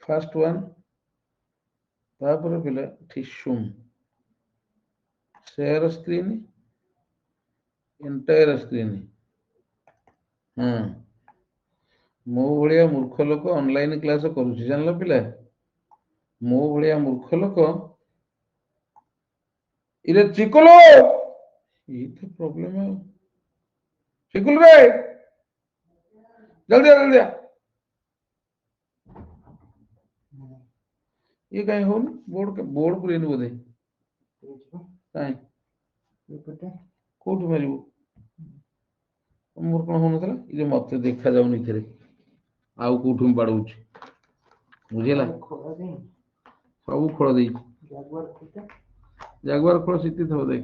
First one तापर पिला थिशुम share screen entire screen हाँ मो भाया मूर्ख लोक ऑनलाइन क्लास करुछि जानल पिला मो भाया मूर्ख लोक इरे चिकुलो ये तो प्रॉब्लम है चिकुल रे जल्दी आ, जल्दी आ। ये कहीं हो बोर्ड पुरेन बोधे कहीं कोठ मारू मोर कौन होना ये मत देखा जाऊन इथे आउ कौटू बाड़ौछ बुझेगा सब खोल दे जागुआर खोल सीती थो देख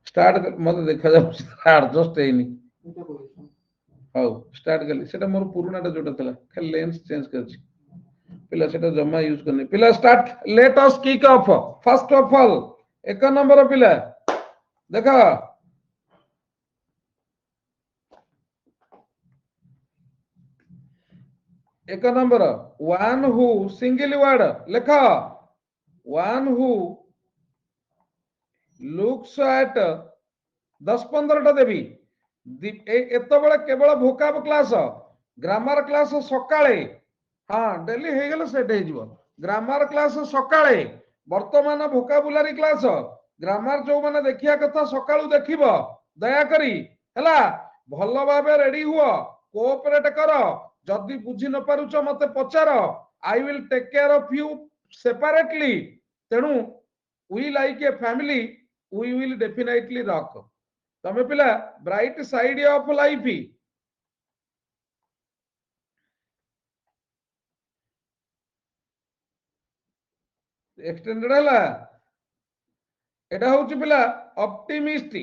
स्टार्ट मत देखा एडजस्ट है हाउ स्टार्ट कली सेटा मोर पुरानाटा जोटा था खाली लेंस चेंज कर पिला सेटा जमा यूज करने पिला start let us kick off first of all एक नंबर पिला देखा एक number one who single word लेख वन हु लुक्स एट 10-15 देवी एतबेले केवल भोकाब क्लास ग्रामर क्लास सकाळे हाँ डेली हे गले सेट हे जीवो ग्रामर क्लास सकाळे वर्तमान भोकाबुलारी क्लास ग्रामर जो माने देखिया कथा सकाळू देखिबो दया करी हला भलो भाबे रेडी हुओ कोऑपरेट करो जदि बुझी न पारुछ मते पचार I will take care of you separately तेणु we like a family we will definitely rock तमे पिला bright side of life extended हला एटा होची पिला ऑप्टिमिस्ट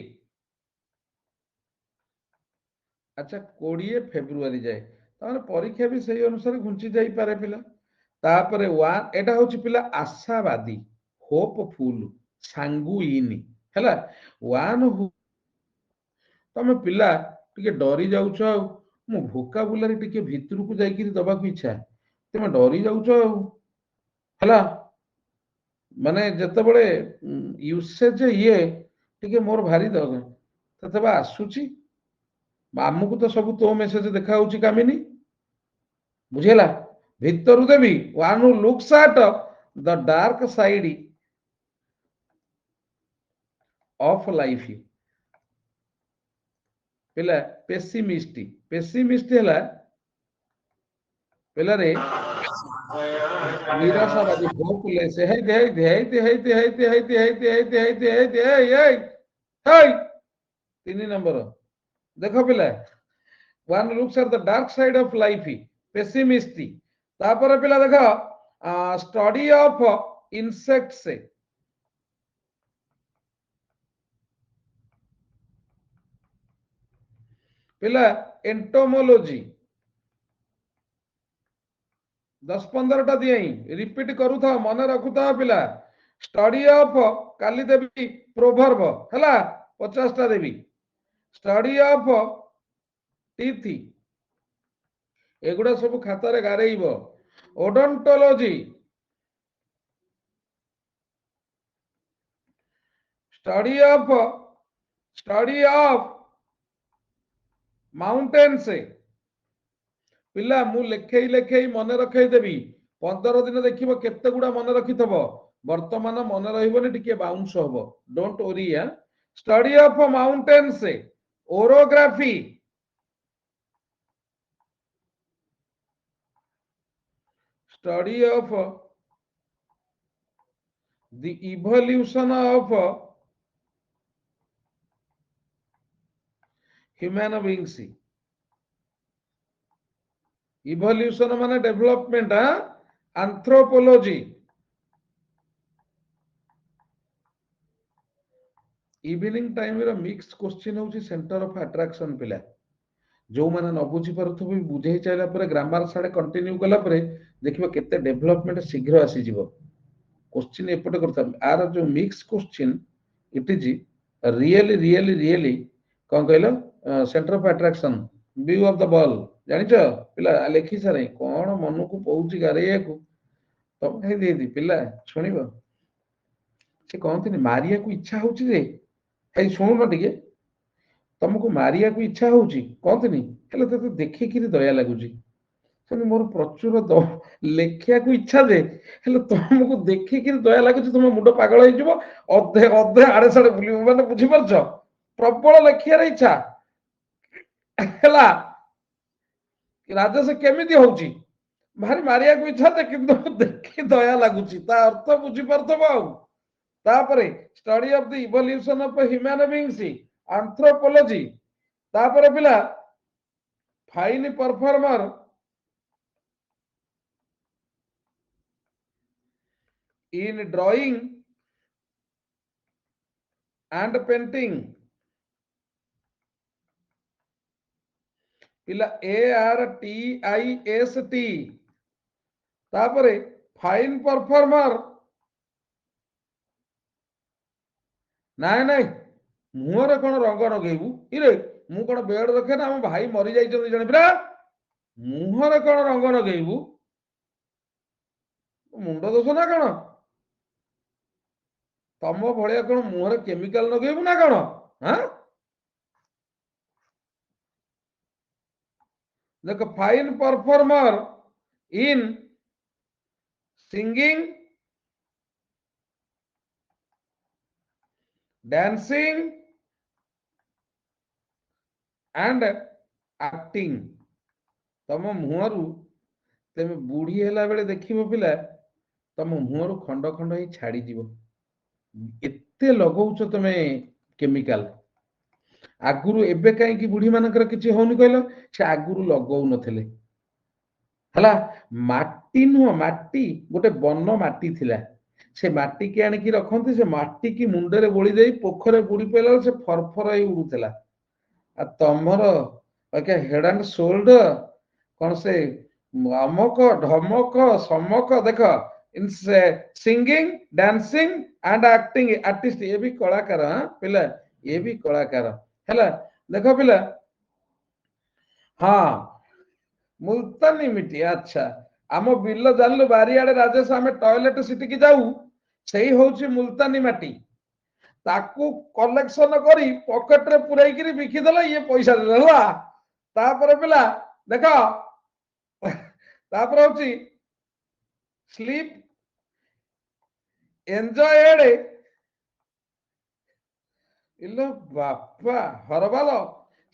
अच्छा 20 फेब्रुआरी जाए तार परीक्षा भी सही अनुसार घुंची जाई पारे पिला तापरे वन एटा होची पिला आशावादी होपफुल सांगुइन हैला वन तमे पिला टिके डरी जाउछ मु भोकाबुलारी टिके भितर को जाई कि दबा को इच्छा तमे डरी जाउछ हैला माने जते बळे यूसेज ये टिके मोर भारी दग ततबा आसुची आमको तो सब तो मेसेज देखा होची कामिनी बुझेला भितर देवी one who looks at the dark side of life पिला पेसिमिस्ट पेसिमिस्ट हैला पिला रे निराशावादी होपलेस है दे दे दे दे दे दे दे दे दे दे दे हे 3 नंबर देखो पिला one looks at the dark side of life pessimist तापर पिला देखो स्टडी ऑफ इंसेक्ट्स पिला एंटोमोलॉजी 10-15 दिए रिपीट करू था मन रखु था पिला study of Kali Devi proverb हैला 50 देवी स्टडी ऑफ टीथ एगुड़ा सब खातार गारेइब ओडोंटोलॉजी स्टडी ऑफ माउंटेन्स पिला मु लेखे लेखे मन रखे देवी 15 दिन देखिबो केते गुडा मन रखिथबो वर्तमान मन रहिबोनी टिके बाउंस होबो don't worry study of mountains orography study of the evolution of human beings evolution माने डेवलपमेंट एंथ्रोपोलॉजी इवनिंग टाइम रो मिक्स क्वेश्चन होची सेंटर ऑफ अट्रैक्शन पिला जो माने न बुझी परथबो बुझेई चाइला परे ग्रामर साडे कंटिन्यू कला परे देखिबो केते डेवलपमेंट शीघ्र आसी जीवो क्वेश्चन एपटे करता आर जो mix question it is really really really कोन कहलो centre of attraction view of the ball जानिଛ पिला लेखि सारे कोन मन को पहुची गारेया को तम हे दे दी पिला सुनिबो से कहते मारिया को इच्छा होची रे हे सुनु न टिके तुमको मारिया को इच्छा होची कहते हेले तो देखिकी दया लगुची मोर प्रचुर लेखिया को इच्छा दे हेले तुमको देखिकी दया लगुची तुम मुंड पागल हो जिवो अधे अधे आड़े साड़े बुलिबो माने बुझी परछ प्रबल लेखिया इच्छा हेला राजस केमिति होची भारी मारिया को इच्छा दे किंतु देखि दया लगुची ता अर्थ बुझी परथबो आ तापरे study of the evolution of human beings anthropology तापरे पिला fine performer in drawing and painting पिला ARTIST तापरे फाइन परफॉर्मर नाय नाय मुहर कौन रंग नगेबू इरे मु कौन बेड रखे ना हम भाई मरी जाइछन जने पिला मुहर कौन रंग नगेबू मुंड दोष ना कौन तम भलिया कौन मुहर केमिकल नगेबू ना कौन हाँ देख fine performer in singing dancing and acting तम मुहर तेमे बुढ़ी हैला बेले देखिबो पिला तम मुहर खंड खंड ही छाड़ी जीवो एते लगौछ तमे केमिकल आगुरु एबे काहे कि बुढ़ी मानकर किछि होनी कहलो से आगुरु लगौ नथिले हला माटी नु माटी गोटे बन माटी थिला से माटी के आनी की रखंती से माटी की मुंडे रे बोली देई पोखरे बुड़ी पेला से फरफर ही उड़ुतला आ तमर ओके हेड एंड शोल्डर कौन से अमक ढमक समक देख इन singing dancing and acting artist ये भी कलाकार हाँ पिला ये भी कलाकार है देख पिला हाँ मुल्तानी मिट्टी अच्छा आम बिल जानलु बारियाडे राजेश आम टॉयलेट सिटी की जाऊ सही होची मुल्तानी माटी ताकू कलेक्शन करी पॉकेट रे पुराई करी बिकी देला ये पैसा देला तापर पिला देखो तापर होची स्लीप एंजॉयड इलो बापा हरबालो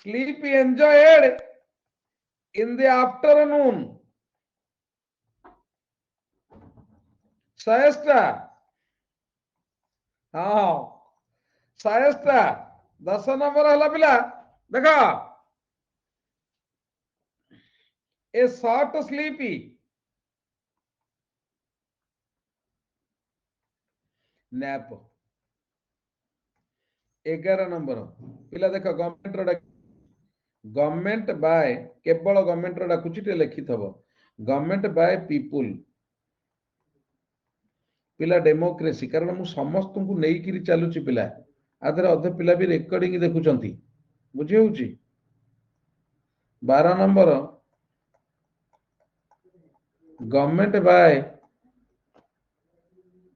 sleep enjoyed in the afternoon siesta हाँ सायस्टा 10 नंबर हला पिला देखा a short sleepy nap 11 number पिला देख गवर्नमेंट बाय केवल गवर्नमेंट डाकुची लिखि थबो गवर्नमेंट बाय पीपुल पिला डेमोक्रेसी कारण मु समस्त को नहीं किरी चलुची पिला आधर अधे पिला भी रेकॉर्डिंग देखुचंती बुझी होउची 12 number government by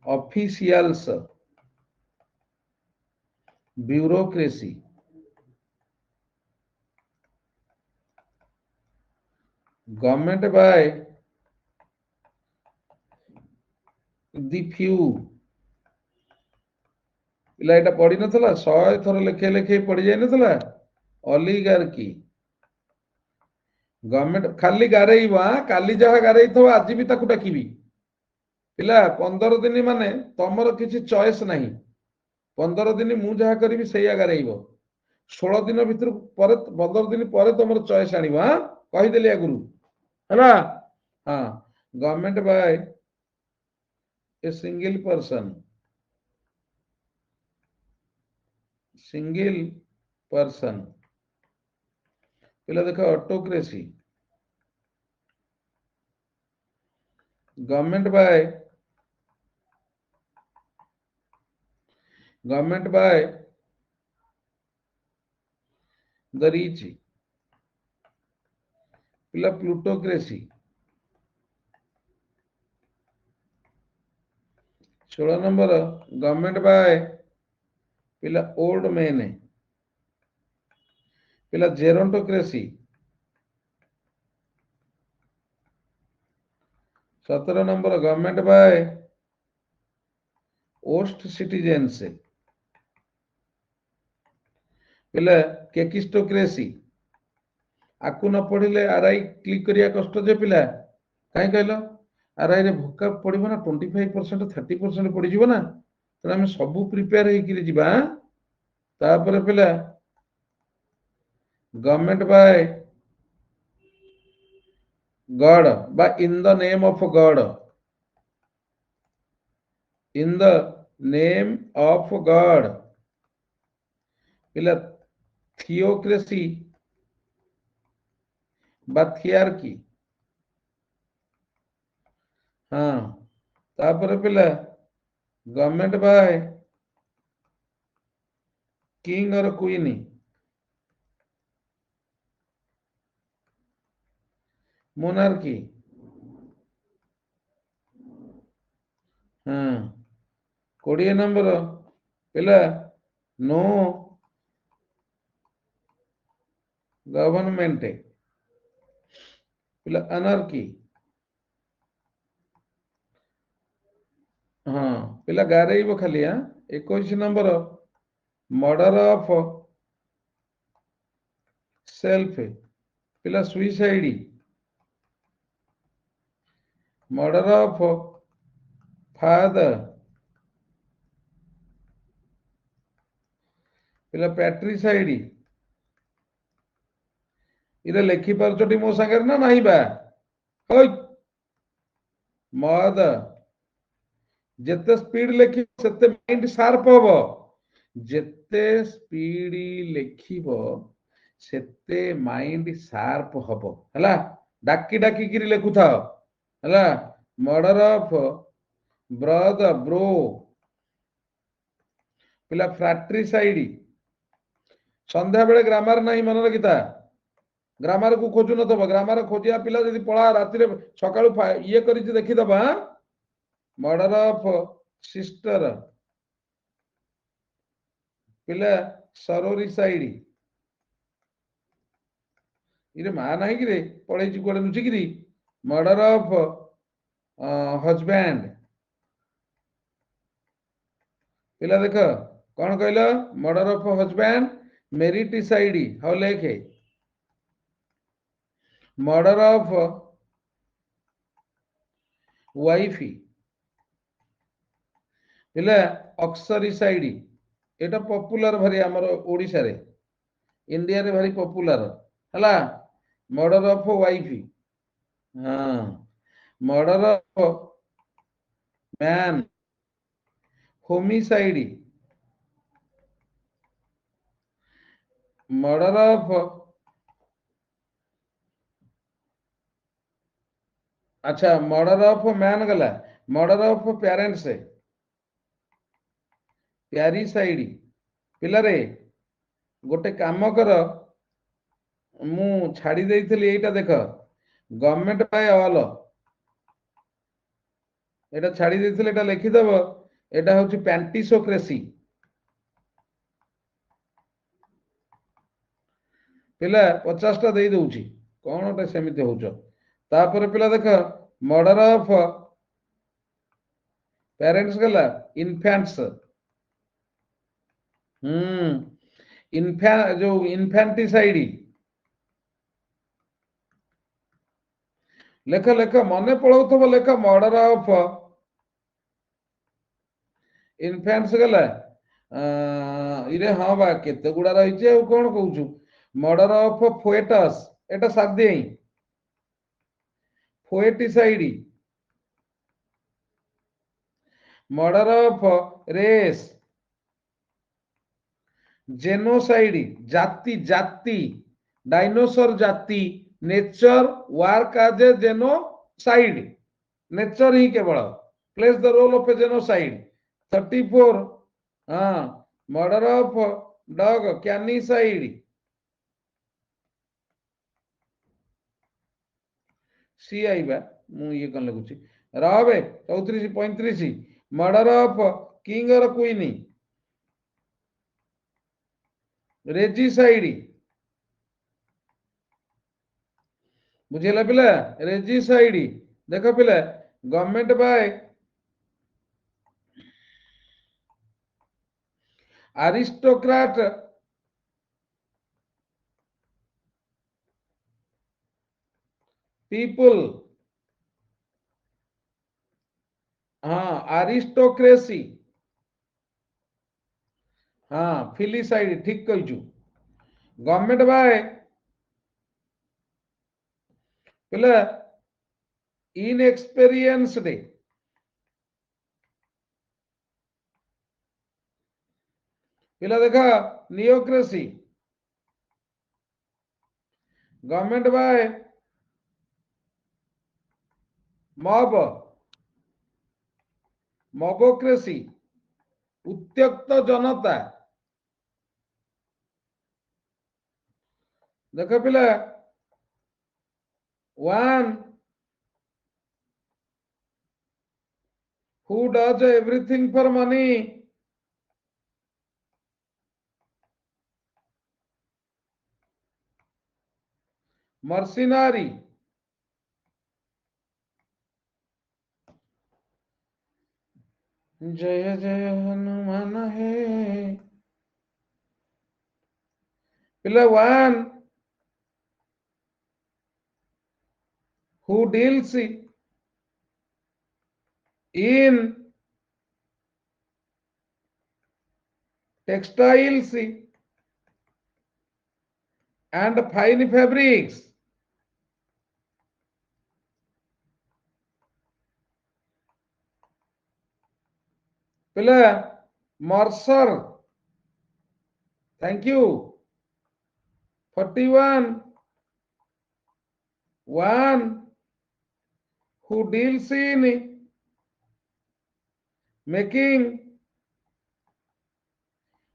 officials bureaucracy government by the few पिला एटा पढ़ी नथला 100 थर लेखे लेखे पढ़ी जाय नथला ऑलिगार्की गवर्नमेंट खाली गारेइबा काली जहा गारेइथो आज भी ताकू डाकिबी पिला 15 दिन माने तमरो किछि चॉइस नाही 15 दिन मु जहा करबी सेया गारेइबो 16 दिन भीतर पर 15 दिन पर तमरो चॉइस आनिबा हां कहि देली गुरु हैला हां government by a single person पिला देखो autocracy government by the rich पिला प्लूटोक्रेसी। 16 नंबर गवर्नमेंट बाय पिला ओल्ड मैन पिला जेरोटोक्रेसी। 17 नंबर गवर्नमेंट बाय ओस्ट सिटीजेंस पिला केकिस्टोक्रेसी। आकु न पढ़िले आरआई क्लिक करिया कष्ट जे पिला कहीं कहल आरआई रे भोका पड़ो ना 25% 30% पड़ीज ना तो आम सब प्रिपेयर होकर तापर पिला गवर्नमेंट बाय गॉड बा in the name of God. In the name of God पिला थियोक्रेसी बा थियारकी। हाँ तापर पिला गवर्नमेंट बाय किंग और क्वीन मोनार्की। हाँ 20 नंबर पिला नो गवर्नमेंट पिला अनर्की। हाँ पिला गारेब खाली। हाँ 21 नंबर मर्डर ऑफ सेल्फ पिला सुइसाइड। मर्डर ऑफ फादर पिला पैट्रिसाइड। इरे लिखि पारछटी मो संगे ना नहीं बा होय मद जेते स्पीड लिखि सेते माइंड शार्प हबो। जेते स्पीड लिखिबो सेते माइंड शार्प हबो हला। डाकी डाकी किरी लेखु थाओ हला। मर्डर ऑफ ब्रदर ब्रो पिला फ्रैट्रिसाइड। संध्या बेले ग्रामर नहीं मन रखिता ग्रामर को खोजु नथबो ग्रामर खोजिया पिला जदि पळा राति रे सकाळु ये करि देखि दबा। मर्डर ऑफ सिस्टर पिला सरोरिसाइड। इरे मा नाही कि रे पळै छि कोडे नुचि कि मर्डर ऑफ हस्बैंड पिला देख कौन कहल मर्डर ऑफ हस्बैंड मेरिटिसाइड हाउ लेखे। मर्डर ऑफ वाइफ पिला ऑक्सरिसाइड। एटा पॉपुलर भारी हमर ओडिसा रे इंडिया रे भारी पॉपुलर हला। Murder of wife. हाँ murder of man homicide. Murder of अच्छा मर्डर ऑफ मैन गला। Murder of parents parricide. पिला रे गोटे काम कर मु छाड़ी देइथिली एटा देख गवर्नमेंट बाय ऑल एटा छाड़ी देइथिली एटा लिखि दबो। एटा होछि पैंटिसोक्रेसी पिला 50 टा देई दउछि कोनटा सेमिते होउछ। तापर पिला देख मर्डर ऑफ पेरेंट्स गला इन्फेंट्स। जो इन्फेंटिसाइड लेख लेख मन पड़ाउथबो लेख मर्डर ऑफ इन्फेंट्स गला इरे हाँ बा केते गुडा रहिছে ଆଉ कोन कहउछु। मर्डर ऑफ फोएटस एटा सादे foeticide. Murder of race genocide जाति जाति डायनोसर जाति nature work as a genocide nature ही केवल place the role of a genocide. 34 हाँ मर्डर ऑफ डॉग कैनिसाइड सी आइबा मु ये कन लगुची रहबे 34 35 मर्डर ऑफ किंग और क्वीन रेजिसाइड बुझेला पिला रेजिसाइड देख पिला गवर्नमेंट बाय अरिस्टोक्राट पीपल हाँ अरिस्टोक्रेसी हाँ फिलिसाइड ठीक कहू गवर्नमेंट बाय पिला इनएक्सपीरियंस्ड पिला देखा neocracy government by mob mobocracy उत्त्यक्त जनता देख पिला one who does everything for money mercenary जय जय हनुमान है पिला one who deals in textiles and fine fabrics पिला mercer thank you 41 one who deals in making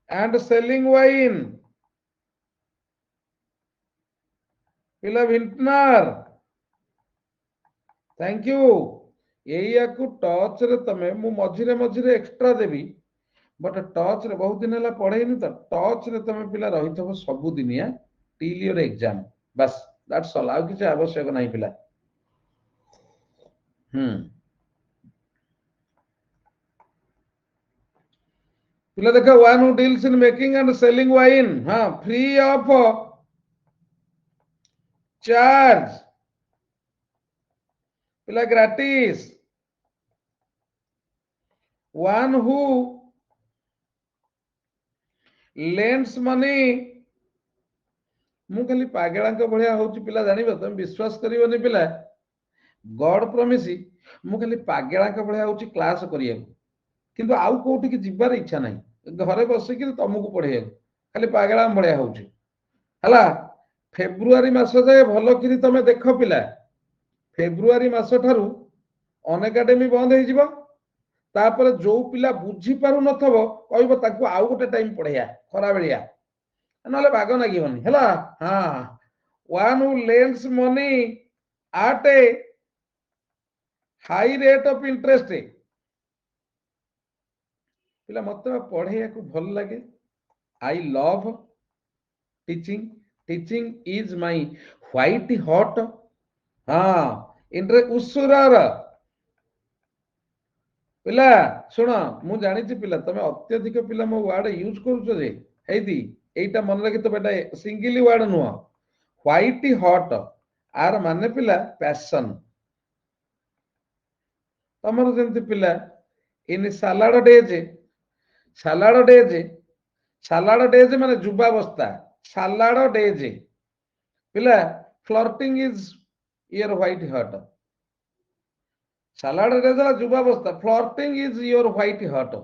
and selling wine पिला विंटनर थैंक यू एया को टच रे तमे मु मझिरे मझिरे एक्स्ट्रा देबी बट टच रे बहुत दिन हला पढ़ेनी तो टच रे तमे पिला रहितबो सब दिनिया टिल योर एग्जाम बस दैट्स ऑल आउ किछ आवश्यक नाही पिला पिला देखा one who deals in making and selling wine हाँ फ्री ऑफ चार्ज पिला ग्राटिस वन हु लेंड्स मनी मु खाली पागेळांक भलिया होउची पिला जानिबो तुम विश्वास करिवोनी पिला गॉड प्रॉमिस मु खाली पागेळांक भलिया होउची क्लास करिया किंतु आउ कोठी की जिबार इच्छा नाही घरे बसिकी तुमको पढ़े खाली पागेळा भलिया होउची हला फेब्रुआरी मास जाए भल कि तमे देख पिला फेब्रुआरी मास ठारू अन एकाडेमी बंद हो जिवो तापर जो पिला बुझी पारु नथबो कहबो ताकू आउ गोटे टाइम पढ़िया खरा बेलिया नले भाग नागिवनी हला हाँ one who lends money at A high rate of interest पिला मत पढ़े को भल लगे I love teaching teaching is my white hot हाँ इंट्रे उसुरार पिला सुन मु जानी पिला तमे अत्यधिक पिला मो वर्ड यूज करूछ जे हेदी एटा मन रखि तो बेटा सिंगली वर्ड नुह व्हाइट हॉट आर माने पिला पैशन तमर जेंति पिला इन सालाड डेज माने जुबावस्था सालाड डेज पिला flirting is your white hot salad days जुबावस्था flirting is your white hot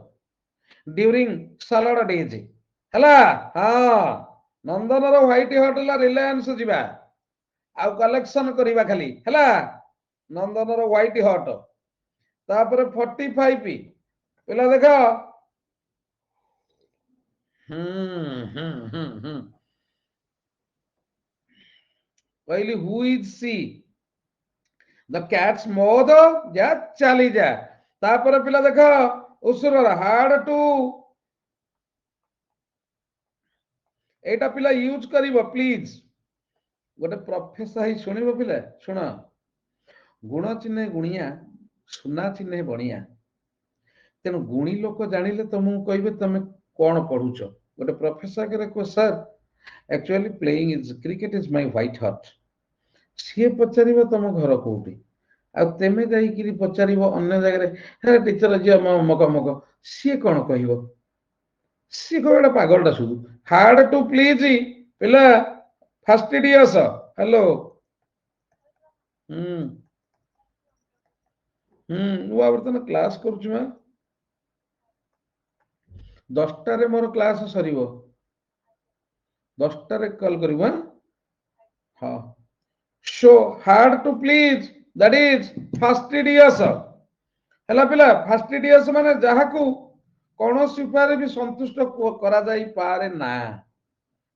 during salad days हला हाँ नंदन रो व्हाइट हॉट ला रिलायंस जिबा आ कलेक्शन करिबा खाली हला नंदन रो व्हाइट हॉट तापर 45 पिला देखो कहली who is see the cats मोद जा चली जा तापर पिला देख उसुर हार्ड टू एटा पिला यूज करिवो प्लीज गोटे प्रोफेसर ही सुनिबो पिला सुन गुण चिन्हे गुणिया सुना चिन्हे बणिया तेणु गुणी लोक जानिले तुमको कहबे तुम कौन पढ़ुच गोटे प्रोफेसर के को sir actually playing is cricket is my white heart सी पचार तुम घर कौटी आमे जाकि पचार अन्य जगह टीचर जी मक मक सी कौन कह सी कह पागलटा शुधु हार्ड टू प्लीज पिला फास्टिडियस हेलो बर्तमान क्लास करुँ 10टारे मोर क्लास सर 10टारे कॉल कर हाँ so hard to please that is fastidious है पिला फास्टिडियस माने जहाकू कौन उपाय भी संतुष्ट करा जाई पारे ना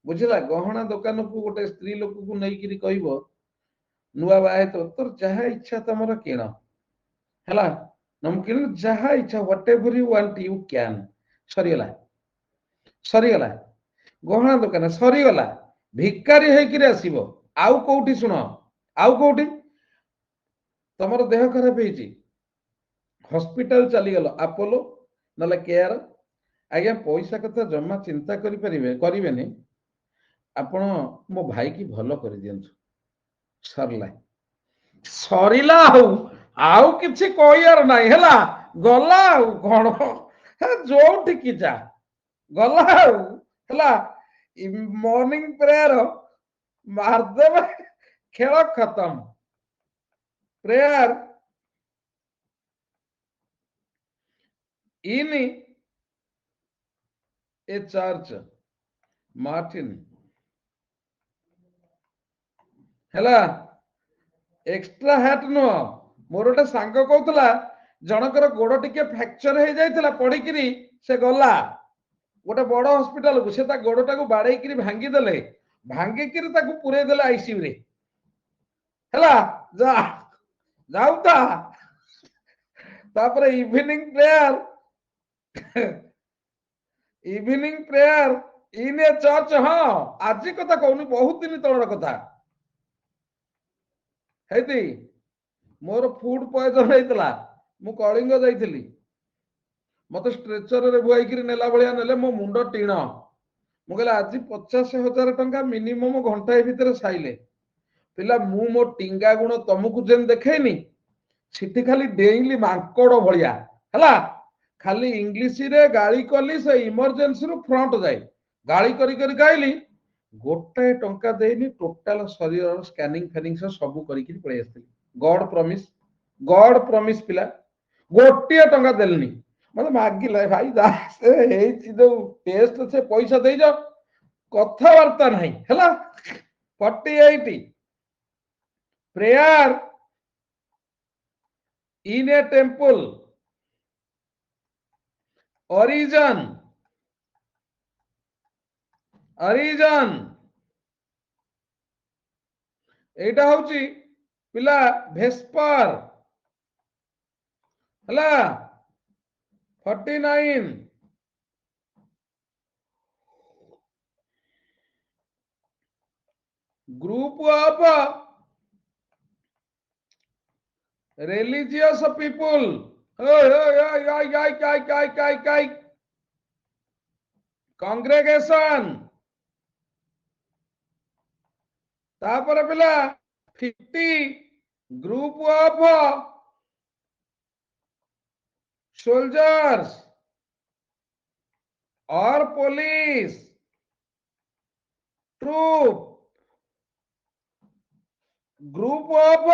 बुझला गहना दुकान को गोटे स्त्री लोक को नहीं कह नुआ बाहे तो तोर जहा इच्छा तुम किण है नमकिन जहा इच्छा whatever you want you can सरीगला सरीगला गहना दुकान सरीगला भिकारी होकर आसब आउ कौटी शुण आउ कौटी तुम देह खराब हॉस्पिटल चलीगल अपोलो ना केयर आज्ञा पैसा कथा जमा चिंता करें आपण मो भाई की भल कर दियंतु सरला सरीला आउ किछि कहयार नाही हैला गला कौन जो ठीक जा गला हैला मॉर्निंग प्रेयर मारदेव खेल खत्म प्रेयर इन ए चर्च मार्टिन हैला एक्स्ट्रा हैट नुह मोर गोटे सांग कहला जनकर गोड़ टिके फ्रैक्चर हो जाइला पड़िकी से गला गोटे बड़ हॉस्पिटल को से गोड़टा को बाड़े भांगीदे भांगिकी पूरे देले आईसीयू रे हैला जा जाऊता तापर इवनिंग प्रेयर इन ए चर्च हाँ आज कथा कहूनी बहुत दिन तलर कथा है मोर फूड पॉइजन होता मु कलिंग जाइली मत स्ट्रेचर रे बुआई नेला भाया नेले मो मुंड टीण मुझे आज 50,000 टंका मिनिमम घंटाए भितर साइले पिला मु मो टिंगा गुण तुमको जेन देखनी सिटी खाली डेइली मांकड़ भलिया हला खाली इंग्लिश रे गाली कली से इमरजेंसी रु फ्रंट जाए गाली करी करी गाइली गोटाए टंका देनी टोटाल शरीर स्कैनिंग फैनिंग सब करी पळै आस्थिली गॉड प्रॉमिस पिला गोटे टंका देलनी मतलब मागिला भाई जो टेस्ट से पैसा दे जाओ कथबार्ता नहीं है 48 प्रेयर इन ए टेम्पल ओरिजन एटा होची पिला भेस्पर हला 49 group of religious people congregation तापर पिला 50 group of soldiers or police troop group of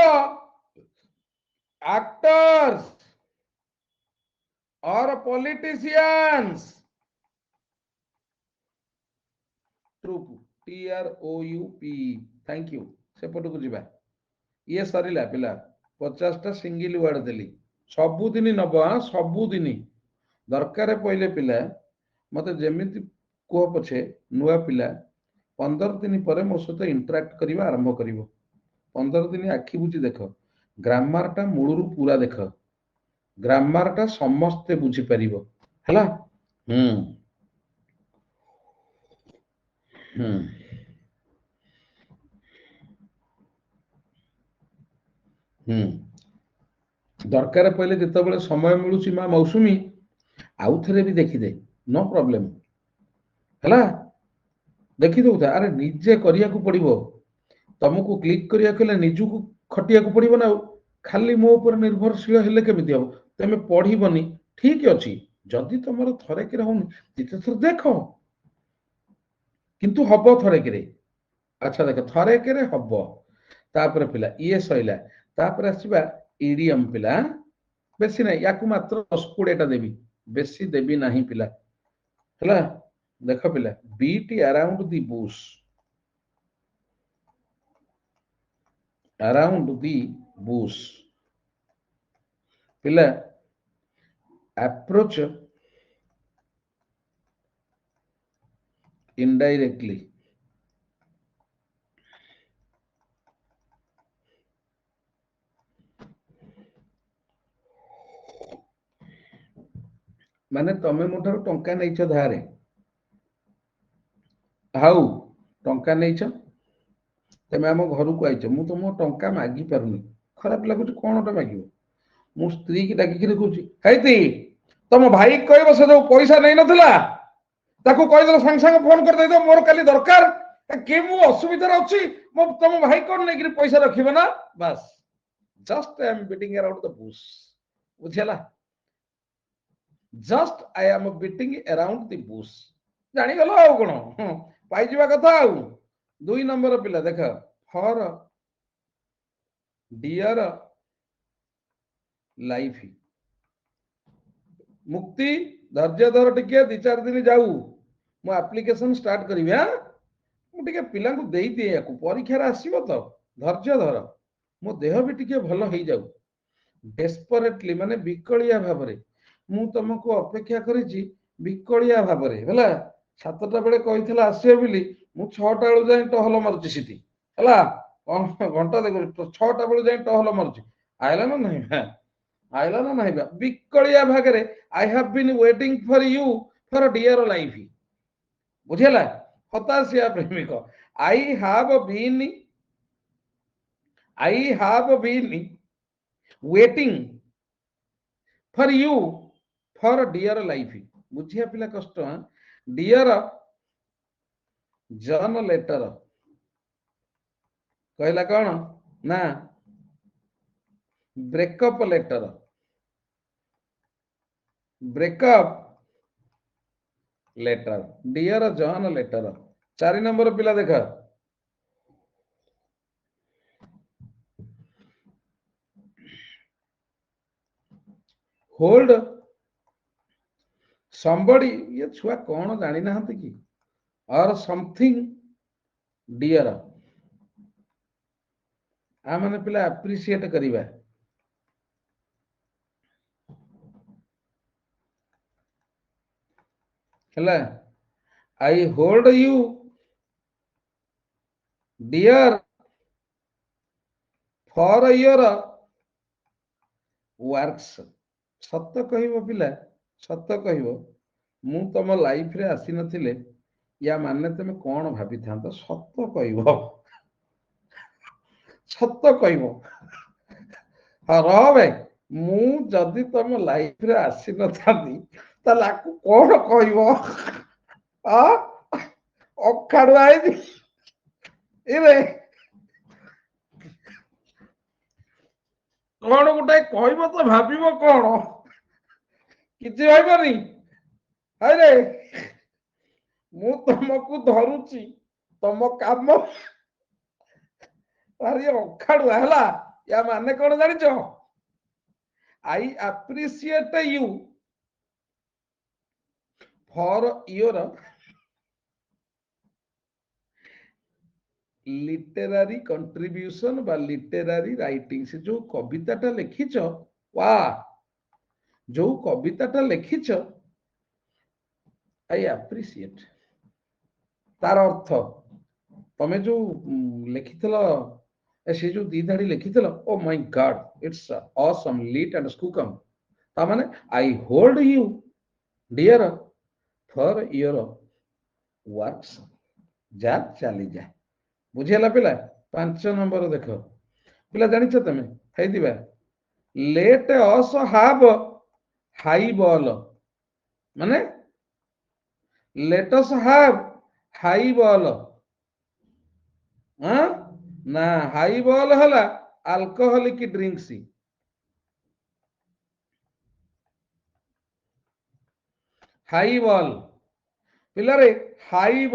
actors or politicians troop TROUP thank you सेपट को जीवा ये सरीला पिला 50टा सिंगल वर्ड देली सबुदिन नब हाँ सबुदिन दरकार पहले पिला मत जमीती कह पछे नुआ पिला 15 दिन पर मो सहित इंटराक्ट करवा आरंभ कर 15 दिन आखि बुझी देख ଗ୍ରାମାର ଟା ମୂଳରୁ ପୁରା ଦେଖ, ଗ୍ରାମାର ଟା ସମସ୍ତେ ବୁଝି ପାରିବ ହେଲା। ହୁଁ ହୁଁ ହୁଁ ଦରକାର ପଇଲେ ଯେତେବେଳେ ସମୟ ମିଳୁଛି ମା ମୌସୁମୀ ଆଉ ଥରେ ବି ଦେଖିଦେ, नो ପ୍ରୋବ୍ଲେम ହେଲା। ଦେଖିଦଉଥା, ଆରେ ନିଜେ କରିବାକୁ ପଡିବ, ତମକୁ କ୍ଲିକ୍ କରିବାକୁ ହେଲେ ନିଜକୁ ଖଟିବାକୁ ପଡିବ ନା ଆଉ। ଖାଲି ମୋ ଉପରେ ନିର୍ଭରଶୀଳ ହେଲେ କେମିତି ହବ? ତମେ ପଢିବନି, ଠିକ ଅଛି, ଯଦି ତମର ଥରେକେରେ ହଉନି ଦ୍ୱିତୀୟ ଥର ଦେଖ, କିନ୍ତୁ ହବ ଥରେକେରେ। ଆଚ୍ଛା ଦେଖ, ଥରେକେରେ ହବ। ତାପରେ ପିଲା ଇଏ ସଇଲା, ତାପରେ ଆସିବା ଇଡିୟମ ପିଲା। ବେଶୀ ନାହିଁ, ୟାକୁ ମାତ୍ର 10-20ଟା ଦେବି, ବେଶୀ ଦେବି ନାହିଁ ପିଲା ହେଲା। ଦେଖ ପିଲା, beat around the bush, around the bush, ପିଲା approach indirectly, ମାନେ ତମେ ମୋ ଠାରୁ ଟଙ୍କା ନେଇଛ ଧାରେ, ହାଉ ଟଙ୍କା ନେଇଛ, ତମେ ଆମ ଘରକୁ ଆଇଛ, ମୁଁ ତମକୁ ଟଙ୍କା ମାଗି ପାରୁନି, ଖରାପ ଲାଗୁଛି କଣଟା ମାଗିବ। ମୁଁ ସ୍ତ୍ରୀ କି ଡାକିକିରି କହୁଛି, ହେଇତି ତମ ଭାଇ କହିବ ସେ ଯୋଉ ପଇସା ନେଇନଥିଲା ତାକୁ କହିଦେଲ ସାଙ୍ଗେ ସାଙ୍ଗେ ଫୋନ କରିଦେଇଥିବ, ମୋର କାଲି ଦରକାର, କି ମୁଁ ଅସୁବିଧାରେ ଅଛି, ମୁଁ ତମ ଭାଇ କଣ ନେଇକିରି ପଇସା ରଖିବ ନା, ବାସ୍, just I am beating around the bush, ବୁଝିହେଲା। Just I am beating around the bush, ଜାଣିଗଲ ଆଉ କଣ, ପାଇଯିବା କଥା ଆଉ। 2 ନମ୍ବର ପିଲା ଦେଖ, ଫର ଡିୟର ଲାଇଫ, ମୁକ୍ତି ଧୈର୍ଯ୍ୟ ଧର ଟିକେ, 2-4 ଦିନ ଯାଉ, ମୁଁ ଆପ୍ଲିକେସନ ଷ୍ଟାର୍ଟ କରିବି। ମୁଁ ଟିକେ ପିଲାଙ୍କୁ ଦେଇଦିଏ, ୟାକୁ ପରୀକ୍ଷାରେ ଆସିବ ତ, ଧୈର୍ଯ୍ୟ ଧର, ମୋ ଦେହ ବି ଟିକେ ଭଲ ହେଇଯାଉ। ଡେସ୍ପରେଟଲି ମାନେ ବିକଳିଆ ଭାବରେ ମୁଁ ତମକୁ ଅପେକ୍ଷା କରିଛି, ବିକଳିଆ ଭାବରେ ହେଲା। 7ଟା ବେଳେ କହିଥିଲା ଆସିବ ବୋଲି, ମୁଁ 6ଟା ବେଳୁ ଯାଇ ଟହଲ ମାରୁଛି ସେଠି ହେଲା। ଘଣ୍ଟା ଦେଖ, 6ଟା ବେଳୁ ଯାଇ ଟହଲ ମାରୁଛି, ଆଇଲା ନା ନାହିଁ, ଆଇଲା ନା ନାହିଁ ବା, ବିକଳିଆ ଭାଗରେ I have been waiting for you for dear life, ବୁଝିହେଲା। ହତାଶିଆ ପ୍ରେମିକ, I have been waiting for you for dear life, ବୁଝିବା ପିଲା କଷ୍ଟ। ଡିୟର ଜନ ଲେଟର କହିଲା କଣ ନା breakup letter, breakup letter, dear John letter. 4 number ପିଲା ଦେଖ, ହୋଲ୍ଡ somebody, ये छुआ कौन जानी ना कि और समथिंग डियर, आ माने पिला एप्रिशिएट करिबा हला। I hold you dear for your works, सत कहब पिला, सत कहब, ମୁଁ ତମ ଲାଇଫରେ ଆସି ନଥିଲେ ୟା ମାନେ ତମେ କଣ ଭାବିଥାନ୍ତ, ସତ କହିବ, ସତ କହିବ। ହଁ ରହ ଭାଇ, ମୁଁ ଯଦି ତମ ଲାଇଫରେ ଆସି ନଥାନ୍ତି ତାହେଲେ ଆକୁ କଣ କହିବ, ଅଖାଡୁଆ ହେଇଛି ଇରେ, କଣ ଗୋଟେ କହିବ ତ ଭାବିବ କଣ, କିଛି ଭାବିବନି। ଆରେ ମୁଁ ତମକୁ ଧରୁଛି, ତମ କାମ ଭାରି ଅଖାଡୁଆ ହେଲା, ୟା ମାନେ କଣ ଜାଣିଛ, I appreciate you for your literary contribution बा लिटेरारी राइटिंग, से जो कविताटा लिखिछ, वा जो कविताटा लिखिछ, आई एप्रिशिएट, तार अर्थ तमे जो लिखिथिल से जो दी धाड़ी लिखी oh my god it's awesome leet and skookum ता माने I hold you dear for your works जा चली जा बुझीला पिला 5 नंबर देख पिला जानिछ तमे थाई दिबा let us have highball माने let us have highball हां ना हाई बॉल हला अल्कोहलिक ड्रिंक्स हाई बॉल पिलारे हाई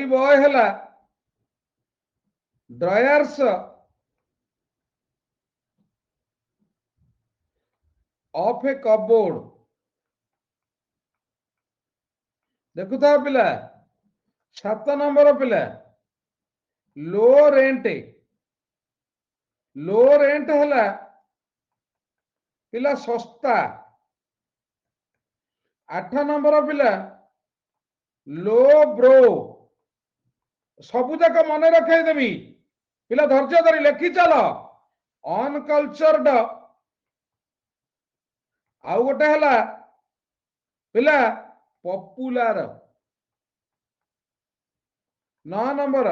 बॉय हला ड्रायर्स ऑफ ए कपबोर्ड देखु था पिला 7 नंबर पिला लो रेंट हला पिला सस्ता 8 नंबर पिला लो ब्रो सबु जाक मन रखे देवी पिला धैर्य धरी लेखि चल अनकल्चर्ड आउ गोटे हला पिला पॉपुलर 9 नंबर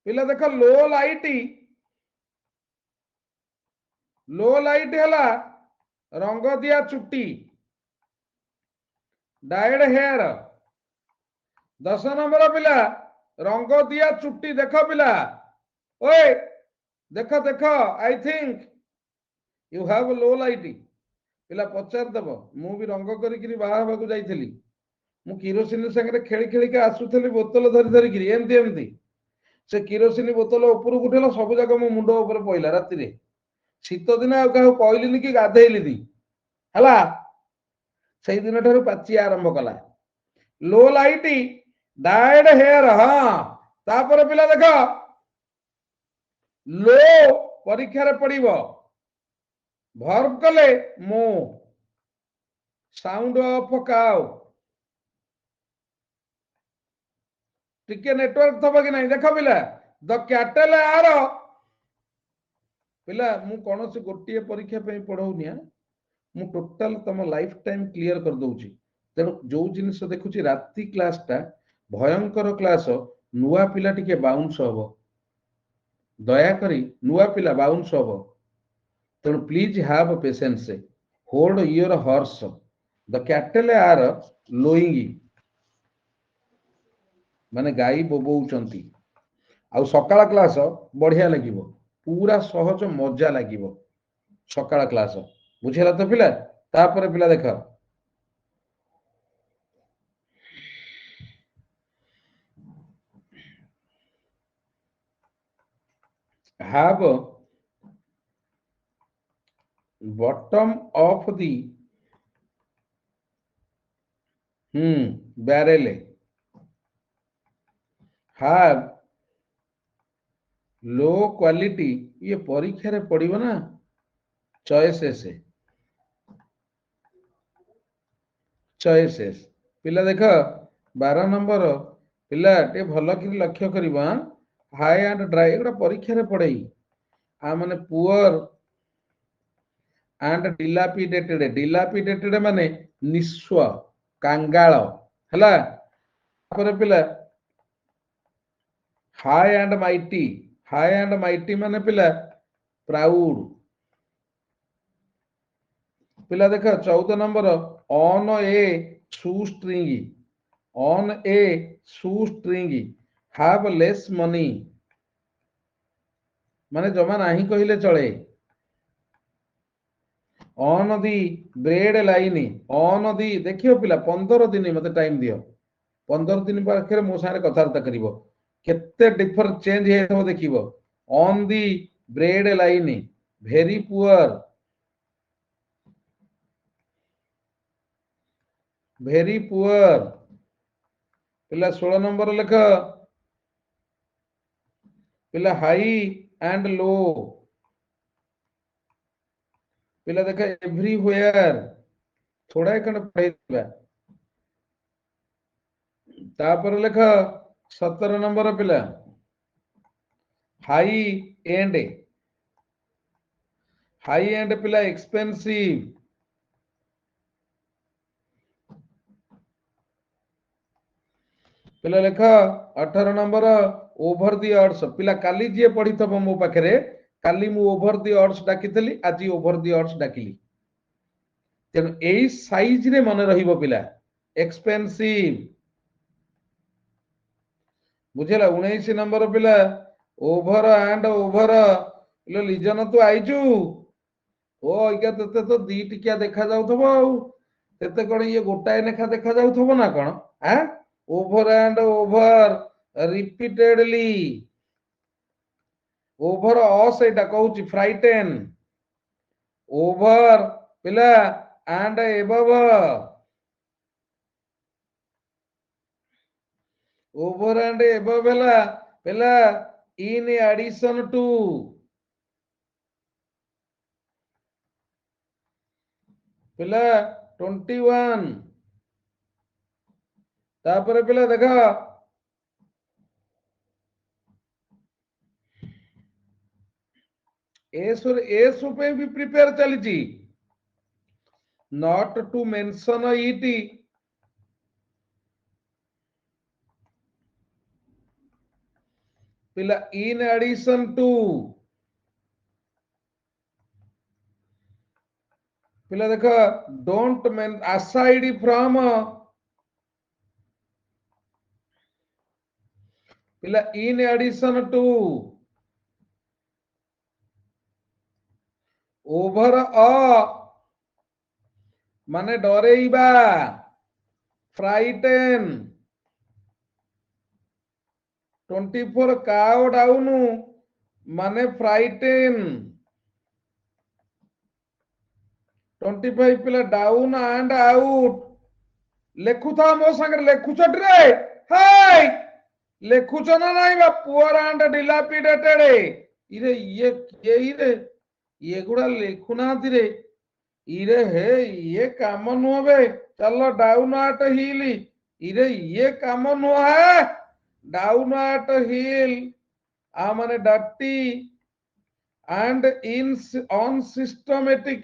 पिला देख लो लाइट हला रंग दिया चुट्टी डाइड हेयर 10 नंबर पिला रंग दिया चुट्टी देख पिला ओए देख देख I think you have low light पिला पचार देव मु भी रंग करी बाहा को जाइली मु किरोसिन संगे खेली खेली के आसुली बोतल धरी धरिकी एमती एमती से किरोसिन बोतल ऊपर उठेला सब जाक मो मुंड ऊपर पइला राति रे शीत दिन आ कहली कि गाधेली है से दिन ठार पाची आरंभ कला लो लाइट डाइड हेयर हाँ तापर पिला देख लो परीक्षा पड़िबो भर्ब कले मो साउंड ऑफ काउ टिके नेटवर्क थबो कि नहीं देख पिला द कैटल आर पिला मु कौन से गोटे परीक्षा पे पढ़ौनी मु टोटाल तम लाइफ टाइम क्लियर कर दउची तेणु जो जिनिस देखुची राति क्लास टा भयंकर क्लास नुआ पिला टिके बाउंस हबो दया करी नुआ पिला बाउंस हबो तेणु please have patience hold your horses the cattle are lowing माने गाई बोबौचंती आउ सकाळ क्लास बढ़िया लागिवो पूरा सहज मजा लागिवो सकाळ क्लास बुझेला तो पिला तापर पिला देख have bottom of the barrel have low quality ये परीक्षा रे पड़िबो ना चॉइसेस पिला देख 12 नंबर पिला टे भल कि लक्ष्य करबा हाई एंड ड्राई एगुड़ा परीक्षा रे पड़ेई आ माने पुअर एंड डिलापिडेटेड माने निस्व कांगाल हला तापर पिला हाई एंड माइटी माने पिला प्राउड पिला देख 14 number on A shoe string have less money माने जमा नाही कहिले चले on the bread line on the देखियो पिला 15 दिन मते टाइम दियो 15 दिन पाखे मो सारे कथार्ता करिवो केते डिफर चेंज हे देखिवो on the breadline very poor पिला 16 नंबर लेख पिला हाई एंड लो पिला देख एवरीवेयर थोड़ा कण पढ़ाई तापर लेख 17 नंबर पिला हाई एंड पिला एक्सपेंसिव पिला लेख 18 नंबर ओभर दी ऑड्स पिला काली जे पढ़ी थबो मो पाखरे काली मु ओभर दी ऑड्स डाकितली आज ओभर दी ऑड्स डाकिली तेनु एई साइज रे मन रहिबो पिला एक्सपेंसिव बुझेला 19 नंबर पिला ओभर एंड ओभर लो लिजन तू आइजू ओ इका तते तो दी टिकिया देखा जाउथबो आ तेते कोन ये गोटाए नेखा देखा जाउथबो ना कोन हैं over and over repeatedly over us एटा कहूची फ्राइटेन ओभर पिला and above over and above पिला पिला इन एडिशन टू पिला 21 तापर पिला देखा एस पे भी प्रिपेयर चली नॉट टू मेंशन इट पिला इन एडिशन टू पिला देख डोंट मेन असाइड फ्रॉम पिला in addition to over a माने डरेइबा फ्राइटेन 24 काउ डाउन माने फ्राइटेन 25 पिला डाउन एंड आउट लेखुथा मो संगे लेखुछट रे हाय लेखुछ ना नहीं बा पुअर एंड डिलापिडेटेड इरे ये इरे ये गुड़ा लेखुना रे इरे हे ये काम नुह बे चलो डाउन एट हिल इरे ये काम नुह है डाउन एट हिल आ माने डटी and in on systematic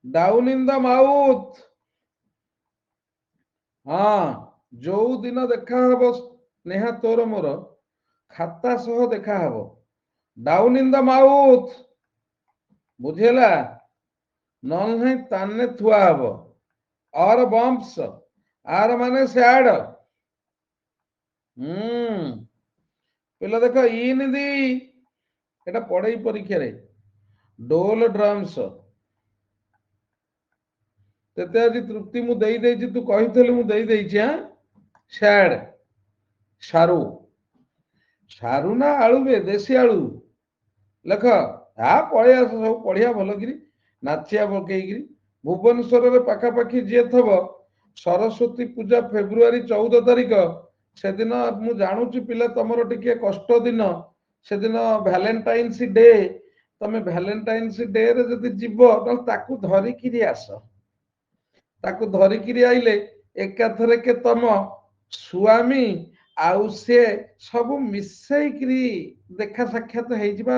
down in the mouth हाँ जो दिन देखा हबो नेहा तोर मोर खाता सह देखा हबो डाउन इन द माउथ बुझेला नल नहीं ताने थुआ हबो और बम्प्स आर माने सैड पिला देख इन दी एटा पढ़ई परीक्षा रे डोल ड्रम्स तेते आज तृप्ति मु देई देछि तू कहिथले मु देई देछि हां सैड सारू सारू ना आलू बे देसी आलू लेख हा पढ़े आस सब पढ़िया भलगिरी नाचिया पकईगिरी भुवनेश्वर रे पाखापाखि जे थब सरस्वती पूजा फेब्रुआरी 14 तारिख से दिन मु जानुची पिला तमरो टिके कष्ट दिन से दिन वैलेंटाइन्स डे तमे वैलेंटाइन्स डे रे जदि जीवो त ताकू धरिकिरी आस ताकू धरिकिरी आइले एकाथरे के तम स्वामी आउ से सब मिसैकिरी देखा साक्षात हो जिबा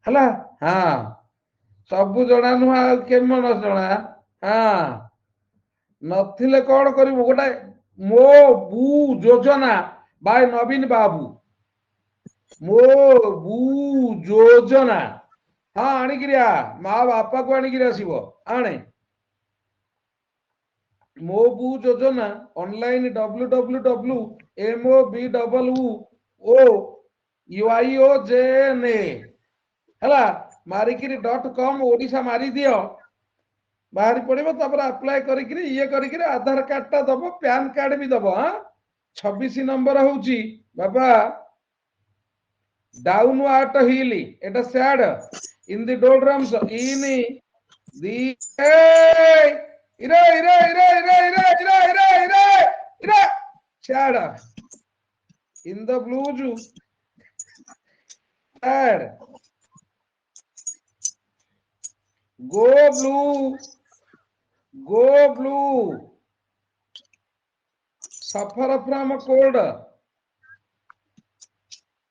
हला हाँ सबु जना नुह केमन जना हाँ नथिले कौन करिवो गोटे मो बू योजना बाय नवीन बाबू मो बू योजना हाँ आणिकिरिया माँ बापा को आणिकिरि आसीबो आणे मो बू योजना ऑनलाइन www.mobwojna हला मारिकिरी .com ओडिशा मारी दियो बाहरी पड़िबो तापर अप्लाई करिकिरी ये करिकिरी आधार कार्ड टा दबो पैन कार्ड भी दबो हां 26 नंबर होउची बाबा down eight hill Etah sad in the डोलड्रम्स in the इरे इरे इरे इरे इरे इरे इरे इरे इरे sad in the blues sad go blue Go blue. Suffer from cold.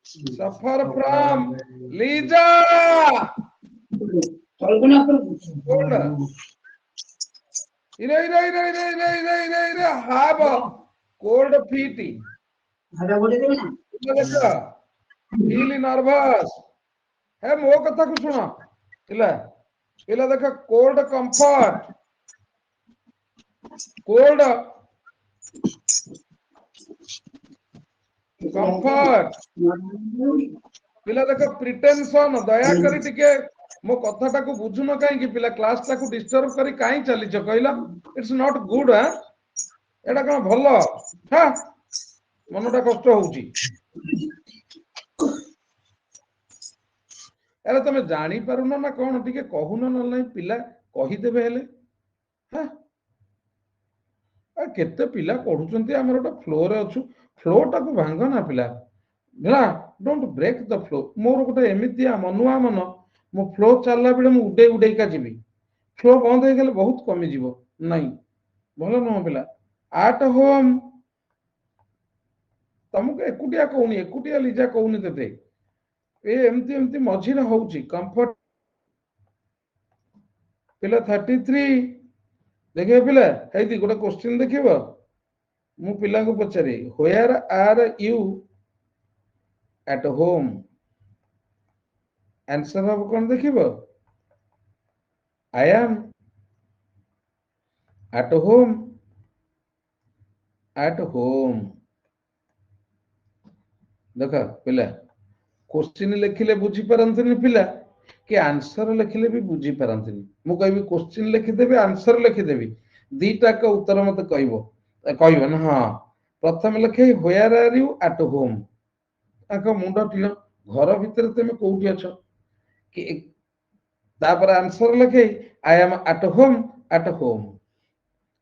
Suffer from Lisa. Cold. Have cold feet. Feel nervous. Hey, ମୋ କଥାକୁ ଶୁଣ ପିଲା ପିଲା ଦେଖ cold comfort. Cold comfort. ପିଲା ଦେଖ ପ୍ରିଟେନସନ ଦୟାକରି ଟିକେ ମୋ କଥାଟାକୁ ବୁଝୁନ କାହିଁକି ପିଲା କ୍ଲାସଟାକୁ ଡିଷ୍ଟର୍ବ କରି କାହିଁ ଚାଲିଛ କହିଲ ଇଟ୍ସ ନଟ୍ ଗୁଡ୍ ଏଟା କଣ ଭଲ ହଁ ମନଟା କଷ୍ଟ ହଉଛି ଆରେ ତମେ ଜାଣିପାରୁନ ନା କଣ ଟିକେ କହୁନ ନହେଲେ ନାହିଁ ପିଲା କହିଦେବେ ହେଲେ କେତେ ପିଲା ପଢୁଛନ୍ତି ଆମର ଗୋଟେ ଫ୍ଲୋରେ ଅଛୁ ଫ୍ଲୋଟାକୁ ଭାଙ୍ଗ ନା ପିଲା ନା ଡୋଣ୍ଟ ବ୍ରେକ୍ ଦ ଫ୍ଲୋ ମୋର ଗୋଟେ ଏମିତିଆ ମନୁଆ ମନ ମୋ ଫ୍ଲୋ ଚାଲିଲା ବେଳେ ମୁଁ ଉଡେଇ ଉଡେଇକା ଯିବି ଫ୍ଲୋ ବନ୍ଦ ହେଇଗଲେ ବହୁତ କମିଯିବ ନାଇଁ ଭଲ ନୁହଁ ପିଲା ଆଟ୍ ହୋମ୍ ତମକୁ ଏକୁଟିଆ କହୁନି ଏକୁଟିଆ ଲିଜା କହୁନି ତତେ ଏମିତି ଏମିତି ମଝିରେ ହଉଛି କମ୍ଫର୍ଟ ପିଲା 33 ଦେଖିବ ପିଲା ହେଇତି ଗୋଟେ କ୍ୱେଶ୍ଚିନ୍ ଦେଖିବ ମୁଁ ପିଲାଙ୍କୁ ପଚାରେ where are you at home answer हब कौन देखिबो I am at home देख पिला क्वेश्चन लिखिले बुझी पारंतनी पिला कि आंसर लिखिले भी बुझी पारंतनी मु कहबी क्वेश्चन लिखिदेबी आंसर लिखिदेबी दीटा का उत्तर मते कहबो ना हां प्रथम लिखे where are you at home ताको मुंडा टियो घर भीतर तुम कोठी अछ कि तापर आंसर लिखे आई am at home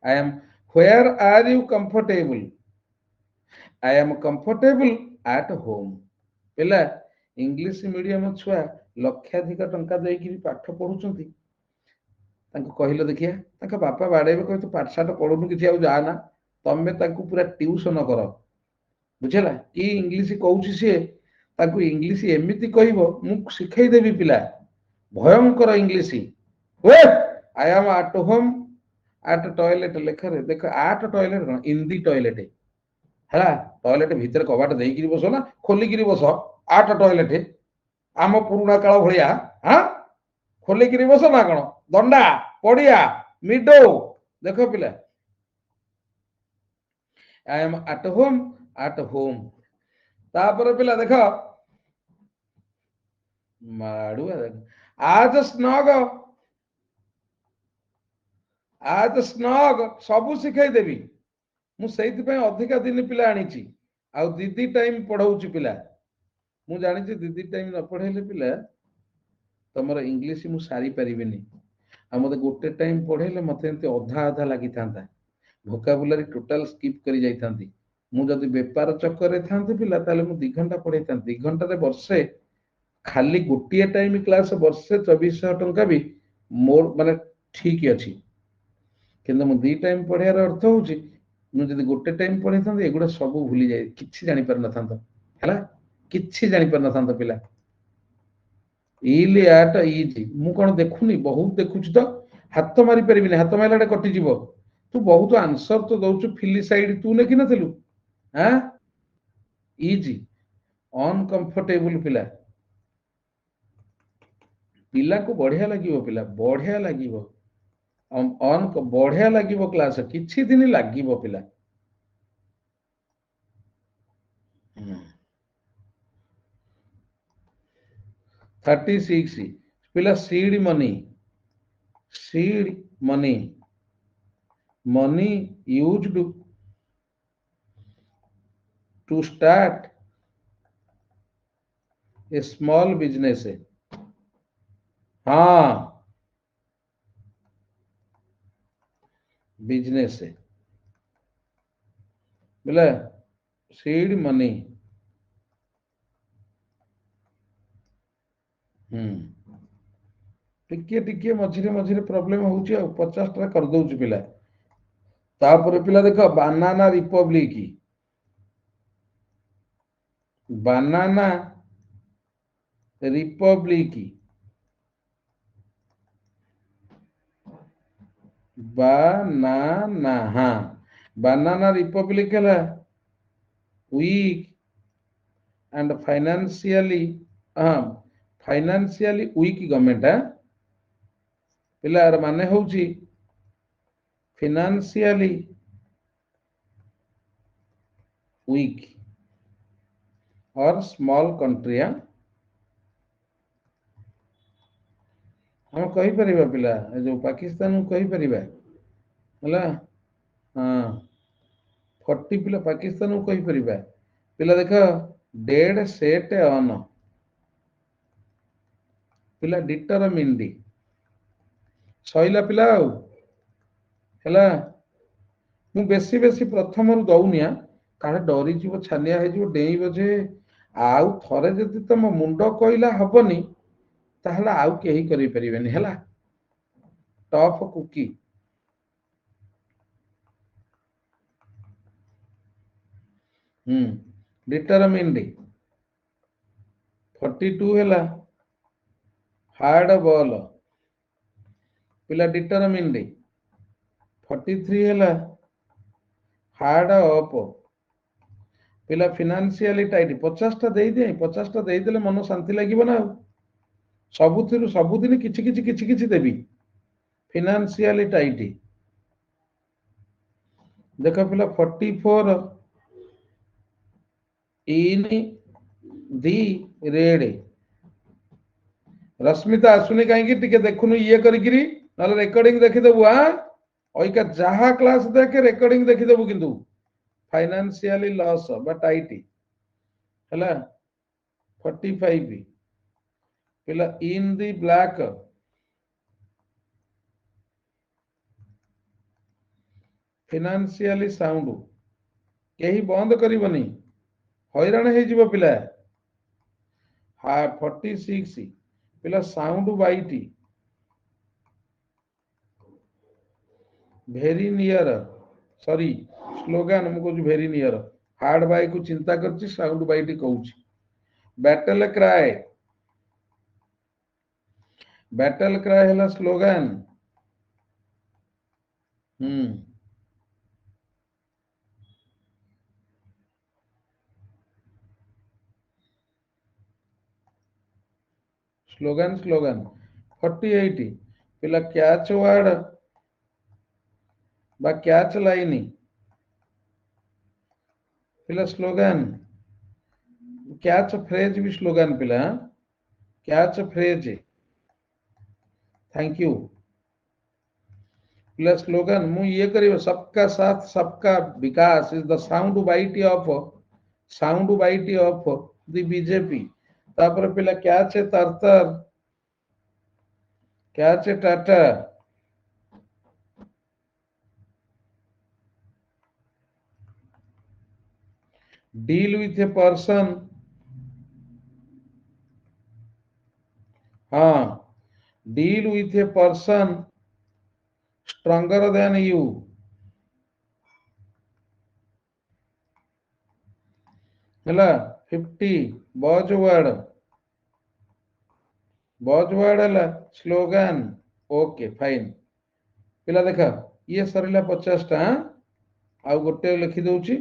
I am where are you comfortable I am comfortable at home पिला इंग्लिश मीडियम छुआ लक्षाधिक टंका देकी पाठ पढुचंती तांको कहिलो देखिया तांका बापा बाडेबे कहि तू पाठशाठ पढुनु किछि आउ जाना तमे तांको पूरा ट्यूशन कर बुझला की इंग्लिश कहउछि से तांको इंग्लिश एमिति कहिबो मु सिखाई देबी पिला भयंकर इंग्लिश ओए I am at home at toilet लेखरे देख at toilet in the toilet है टॉयलेट भीतर कबाट देकी बस ना खोलिकी बस आट टॉयलेट आम पुराणा काल भाया हाँ खोलिकी बस ना कौन दंडा पड़िया मिडो देख पिला आई एम एट होम तापर पिला देख माड़ुआ देख आज स्नग सबू शिखाई देवी मुझे अधिका दिन पिला आनी आउ दीदी टाइम पढ़ाऊँ पिला मु जानी दीदी टाइम न पढ़ेले पिला तुम इंग्लीश मु सारी पारिनी आ मत गोटे टाइम पढ़ेले मत अधा अधा लगी था भोकाबुलारी टोटाल स्किप कर जाता मुझे बेपार चक्कर था पिला मु 2 घंटा पढ़े था 2 घंटा वर्षे खाली गोटे टाइम क्लास वर्षे 2400 टंका भी मोर माने ठीक अच्छी किंतु मु 2 टाइम पढ़ार अर्थ हूँ मुझे गोटे टाइम पढ़े था एगुड़ा सब भूली जाए कि जानी पार न था कि जानी पार न था पिला इजी मु कौन देखुनी बहुत देखुची तो हाथ मारी पारि हाथ मारे कटिज तू बहुत आंसर तो दौचु फिलिसाइड तू लिखि नथिलु हाँ इजी अनकंफर्टेबल पिला पिला को बढ़िया लगिवो पिला बढ़िया लगिवो अन बढ़िया लगिवो क्लास किछि दिन लगिवो पिला 36 पिला seed money used to start a small business हाँ बिजनेस बोले सीड मनी टिके टिके मझिरे मझिरे प्रॉब्लम होउची आ 50 टा कर दउची पिला तापर पिला देखो बनाना रिपब्लिक बनाना रिपब्लिक बनाना हाँ बनाना रिपब्लिक है weak and financially हाँ financially weak गवर्नमेंट है पिलार माने होउची financially weak और small country हम कही परिबा पिला जो पाकिस्तान को कही परिबा हला हाँ 40 पिला पाकिस्तान को कही परिबा पिला देखो डेड सेट ऑन पिला डिटरमिन्ड सइला पिला ହେଲା ମୁଁ ବେଶୀ ବେଶୀ ପ୍ରଥମରୁ ଦଉନିଆ କାଳେ ଡରିଯିବ ଛାନିଆ ହେଇଯିବ ଡେଇଁବ ଯେ ଆଉ ଥରେ ଯଦି ତମ ମୁଣ୍ଡ କହିଲା ହବନି ତାହେଲେ ଆଉ କେହି କରିପାରିବେନି ହେଲା ଟଫ୍ କୁକି डिटरमिन्ड 42 ହେଲା हार्ड बॉल पिला डिटरमिन्ड 43 ହେଲା हार्ड अप पिला फाइनेंशियली टाइट 50 टा देई दे 50 टा देई देले मन शांति लागिबो ना सबुदिन किछि देबी फाइनेंशियली टाइट देखो पिला 44 इन दी रेड रश्मिता आसुनी कहीं टिके देखुनु ये करिगिरी नले रेकॉर्डिंग देखि देबु हां ओइका जहा क्लास देखे रेकॉर्डिंग देखि देबु किंतु फाइनेंशियली लॉस बा टाइट हला 45 पिला इन दी ब्लैक फाइनेंशियली साउंड केही बंद करिवनी हैरान हे जीव पिला हा 46 पिला sound white very near sorry slogan मु कहूँ वेरी नियर हार्ड बाई को चिंता करछि साउंड बाइट कहूँ बैटल क्राई है स्लोगन स्लोगन 48 पिला कैच वर्ड बा कैच लाइन पिला स्लोगन कैच फ्रेज भी स्लोगन पिला कैच फ्रेज थैंक यू पिला स्लोगन मु ये करियो सबका साथ सबका विकास is the sound bite of the BJP तापर पिला कैच तरतर catch Tata deal with a person हाँ deal with a person stronger than you हला 50 बॉजवर्ड हला स्लोगन ओके फाइन पिला देखा ये सरिला 50 टा आउ गोटे लिखि दउची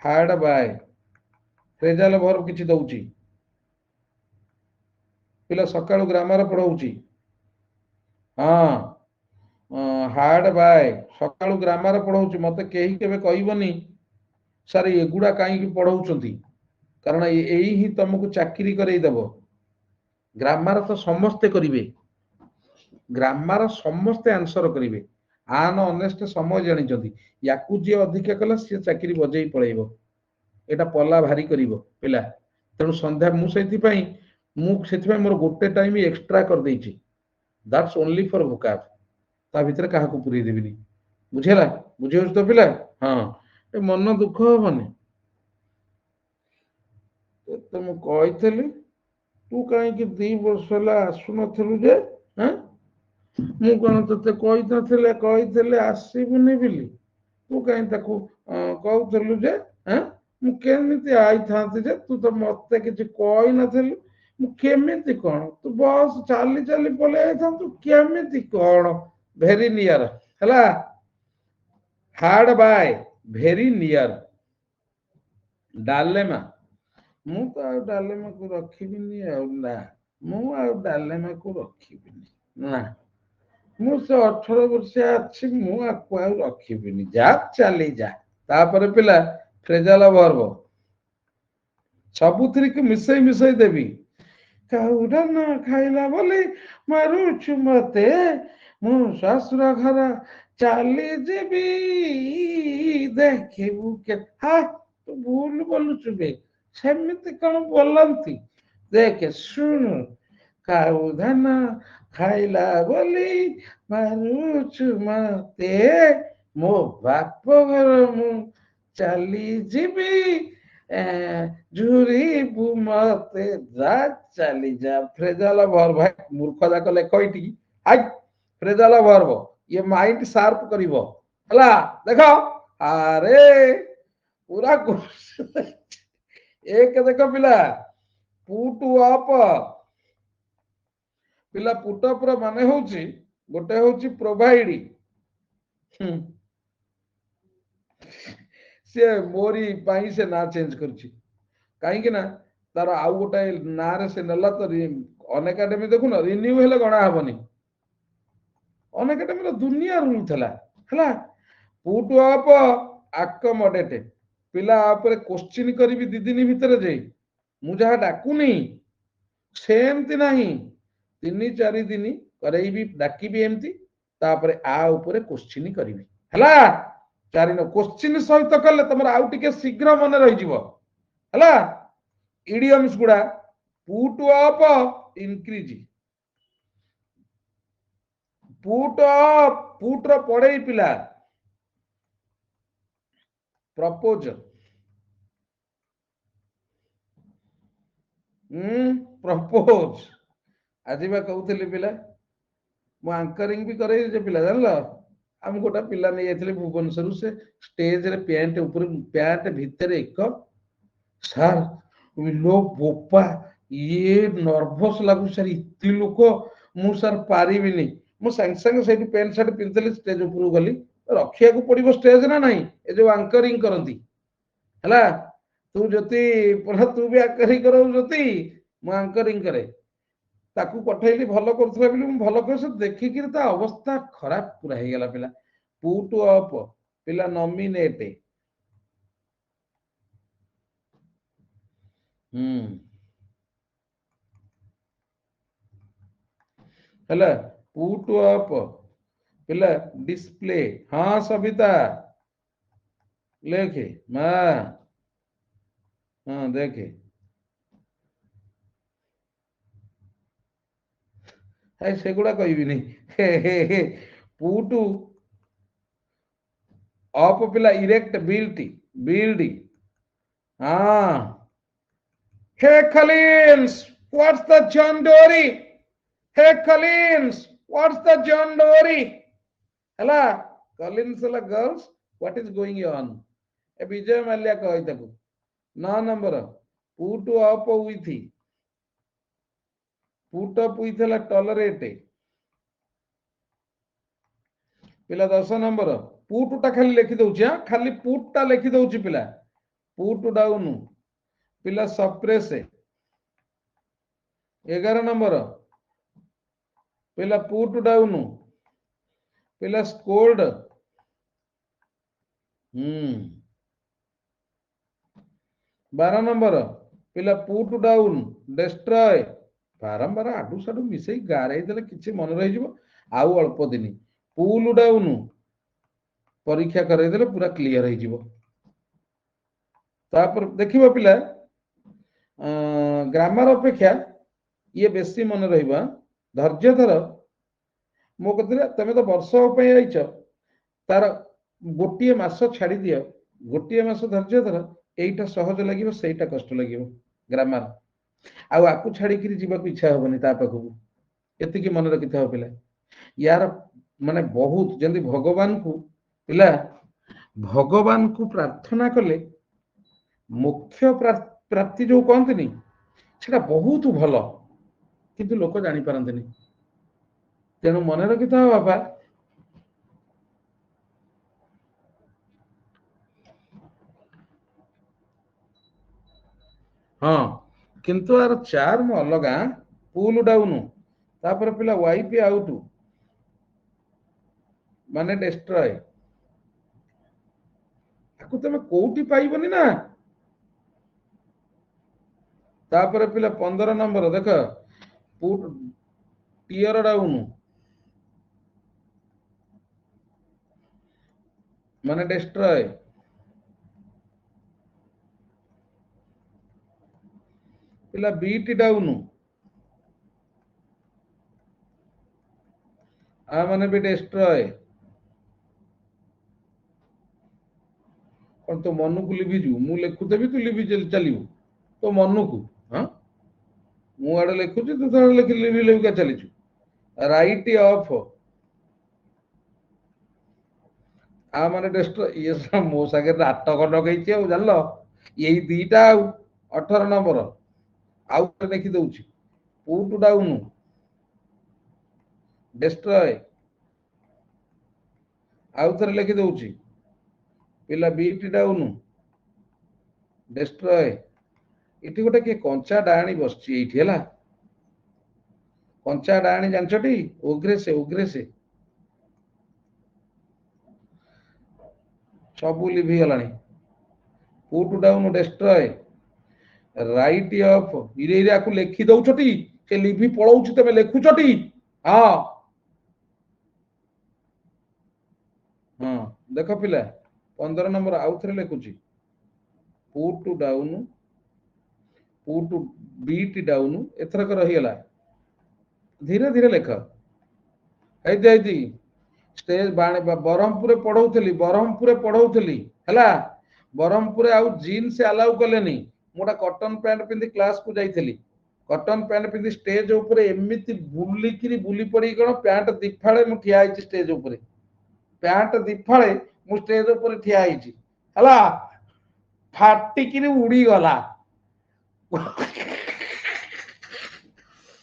हार्ड बाय फ्रेजाल वर्ब किछि दउची पिला सकाळु ग्रामर पढौची हाँ हार्ड बाय सकाळु ग्रामर पढौची मते केही केबे कहबनी सर एगुडा काई पढौचंती कारण एई ही तुमको चाकरी करई देबो ग्रामर तो समस्ते करिवे ग्रामर समस्ते आंसर करिवे आन ऑनेस्ट समय जानि जदी याकू जे अधिक कला से चाकरी बजेई पळेइबो एटा पल्ला भारी करिवो पिला तेणु संध्या मु सेति पई मु सेति पई मोर गोटे टाइम एक्स्ट्रा कर देइछि दैट्स ओनली फॉर वोकाब ता भीतर काहा को पुरी देबिनी बुझेला बुझियो तो पिला हां ए मन दुख होबनी तो मु कहइतली तू कहीं 2 वर्ष होला आसु नथलु जे हां ମୁଁ କଣ ତତେ କହିଥିଲେ ଆସିବୁନି ବୋଲି? ତୁ କାହିଁ ତାକୁ କହୁଥିଲୁ ଯେ ମୁଁ କେମିତି ଆଇଥାନ୍ତି ଯେ ତୁ ତ ମତେ କିଛି କହିନଥିଲୁ। ମୁଁ କେମିତି କଣ ତୁ ବସ୍ ଚାଲି ଚାଲି ପଳେଇ ଆଇଥାନ୍ତୁ କେମିତି କଣ? ଭେରି ନିୟର ହେଲା। Hard by very near. ଡାଲେମା ମୁଁ ତ ଆଉ ଡାଲେମାକୁ ରଖିବିନି ଆଉ ନା। ମୁଁ ଆଉ ଡାଲେମାକୁ ରଖିବିନି ନା। ମୁଁ ସେ 18 ବର୍ଷିଆ ଅଛି ମୁଁ ଆକୁ ଆଉ ରଖିବିନି ଯା ଚାଲି ଯା। ତାପରେ ପିଲା ଫ୍ରେଜାଲ ଭର୍ବ ସବୁଥିରେ ମିଶେଇ ଦେବି। କାଉଟା ନ ଖାଇଲା ବୋଲି ମାରୁଛୁ ମତେ। ମୁଁ ଶ୍ୱଶୁର ଘର ଚାଲି ଯିବି ଦେଖିବୁ ତୁ ଭୁଲ ବୋଲୁଛୁ ବେ। ସେମିତି କଣ ବୋଲନ୍ତି? ଦେଖେ ଶୁଣୁ କାଉ ଧାନ ଖାଇଲା ବୋଲି ମାରୁଛୁ ମତେ। ମୋ ବାପ ଘର ମୁଁ ଚାଲି ଯିବି ଝୁରିବୁ ମତେ ଯା ଚାଲି ଯା। ଫ୍ରେଜାଲ ଭର୍ବ ମୂର୍ଖ ଯାକ ଲେଖ ଏଇଠିକି। ଫ୍ରେଜାଲ ଭର୍ବ ଇଏ ମାଇଣ୍ଡ ସାର୍ପ କରିବ ହେଲା। ଦେଖ ଆରେ ପୁରା ଏକ ଦେଖ ପିଲା ପୁଟ ଅପ ପିଲା ପୁଟ ଅପ ର ମାନେ ହଉଛି ଗୋଟେ ହଉଛି ପ୍ରୋଭାଇଡ। ସେ ମୋରି ପାଇଁ ସେ ନା ଚେଞ୍ଜ କରିଛି। କାହିଁକି ନା ତାର ଆଉ ଗୋଟେ ନାଁରେ ସେ ନେଲା ତ ଅନଏକାଡେମୀ ଦେଖୁନ ରିନ୍ୟୁ ହେଲେ ଗଣା ହବନି। ଅନଏକାଡେମୀର ଦୁନିଆ ରୁଲ ଥିଲା ହେଲା। ପୁଟ ଅପ ଆକମଡେଟ ପିଲା ଉପରେ କୋଶ୍ଚିନ୍ କରିବି 2 ଦିନ ଭିତରେ ଯାଇ ମୁଁ ଯାହା ଡାକୁନି ସେମତି ନାହିଁ 3-4 ଦିନ କରେଇବି ଡାକିବି ଏମିତି ତାପରେ ଆ ଉପରେ କୋଶ୍ଚିନ୍ କରିବି ହେଲା। 4 କୋଶ୍ଚିନ୍ ସହିତ କଲେ ତମର ଆଉ ଟିକେ ଶୀଘ୍ର ମନେ ରହିଯିବ ହେଲା। ଇଡିୟମସ୍ ଗୁଡା ପୁଟ ଅପ ଇନକ୍ରିଜ ପୁଟ ର ପଡେଇ ପିଲା ପ୍ରପୋଜ ପ୍ରପୋଜ ଆଜି ବା କହୁଥିଲି ପିଲା ମୁଁ ଆଙ୍କରିଂ ବି କରେଇ ଯେ ପିଲା ଜାଣିଲ। ଆମେ ଗୋଟେ ପିଲା ନେଇ ଯାଇଥିଲେ ଭୁବନେଶ୍ୱରରୁ ସେ ଷ୍ଟେଜରେ ପ୍ୟାଣ୍ଟ ଭିତରେ ଏକ ସାର୍ ଲୋ ବୋପା ଇଏ ନର୍ଭସ ଲାଗୁଛି ସାର୍ ଏତେ ଲୋକ ମୁଁ ସାର୍ ପାରିବିନି। ମୁଁ ସାଙ୍ଗେ ସାଙ୍ଗେ ସେଇଠୁ ପ୍ୟାଣ୍ଟ ସାର୍ଟ ପିନ୍ଧିଦେଲି ଷ୍ଟେଜ ଉପରକୁ ଗଲି। ରଖିବାକୁ ପଡିବ ଷ୍ଟେଜ ନା ନାହିଁ ଏ ଯୋଉ ଆଙ୍କରିଂ କରନ୍ତି ହେଲା। ତୁ ଯଦି ତୁ ବି ଆଙ୍କରିଂ କରଉ ଯଦି ମୁଁ ଆଙ୍କରିଂ କରେ। ତାକୁ ପଠେଇଲି ଭଲ କରୁଥିଲା ବୋଲି ମୁଁ ଭଲ କରି ଦେଖିକିରି ତା ଅବସ୍ଥା ଖରାପ ପୁରା ହେଇଗଲା ପିଲା। ପୁଟ ଅପ ପିଲା ନମିନେଟ ହେଲା ପୁଟ ଅପ ପିଲା ଡିସପ୍ଲେ ହଁ ସବିତା ଲେଖେ ମା ହଁ ଦେଖେ ସେଗୁଡା କହିବିନି ପୁଟୁ ଅପ ପିଲା ଇରେକ୍ଟ ବିଲ୍ଡ ହଁ Hey Collins, what's the John Dory? Hey Collins, what's the John Dory? Hello, Collins hello girls, what is going on? ए विजय माल्या कह ताको 9 नंबर पुट अप विथ ला टॉलरेट पिला 10 नंबर पुट टा खाली लिखि दउछि खाली पुट टा लिखि दउछि पिला पुट डाउन पिला सप्रेस 11 नंबर पिला पुट डाउन पिला स्कोल्ड 12 नंबर पिला पुट डाउन डिस्ट्रॉय बारंबार आडू साडू मिसई गारेई देले किछि मन रहि जिवो आउ अल्प दिन पुल डाउन परीक्षा कराई देले पूरा क्लियर हो जिवो तापर देखिबो पिला ग्रामर अपेक्षा ये बेसी मन रहिबा धैर्य धर मो कथले तमे तो वर्ष पे आइछ तार गोटे मास छाड़ी दियो गोटे मास धैर्य धर एटा सहज लागिवो सेटा कष्ट लागिवो ग्रामर आउ आपु छाड़ी किरि जीवा इच्छा होबनी ता पाखु एतिकी मन रखिथाओ पिला यार माने बहुत जंदी भगवान को पिला भगवान को प्रार्थना कले मोक्ष प्राप्ति जो कहते सेटा बहुत भल किंतु लोक जानी पारंतनी तेणु मन रखि था बाबा हाँ किंतु यार चार्म अलगा पुल डाउन तापर पिला वाइप आउट माने डिस्ट्रॉय ताकू तमे कोउटी पाइबनी ना तापर पिला 15 नंबर देख पुट टियर डाउन माने डिस्ट्रॉय पिला बीट डाउन आ माने भी डिस्ट्रॉय कौन तो मन को लिभिजु मु लिखुदेवी तू लिभि चलियो तो मन को हाँ मु आड़े लिखुची तू तो लिखि लिभि लिभिका चलीचु राइट ऑफ आ माने डिस्ट्रॉय ये सब मो सागे नाटक लगेछि आ जानलो यही दीटा 18 नंबर आउ लिखि दउछि पुट डाउन डिस्ट्रॉय आउ थरे लिखि दउछि पिला बीट डाउन डिस्ट्रॉय इटी गोटे के कंचा डाणी बसछि एठी हला कंचा डाणी जानछटी उग्रे से सब लिभि गलानी put down destroy write off इरेरिया को लिखि दउछटी से लिभि पळौछि तमे लिखुछटी हां हां देखो पिला 15 नंबर आउ थरे लिखुछि put down put beat down एथरक रही गला धीरे धीरे लेख आई स्टेज ब्रह्मपुर पढ़ौली है ब्रह्मपुर आउ जीन्स अलाउ कले मोटा कटन पैंट पिंधि क्लास को जाइली कटन पैंट पिंधि स्टेज ऊपर एमती बुलिकी बुली पड़ी कौन पैंट दिफाड़े मु ठिया स्टेज ऊपर पैंट दिफाड़े मु स्टेज ऊपर ठिया है फाटिकी उड़ी गला है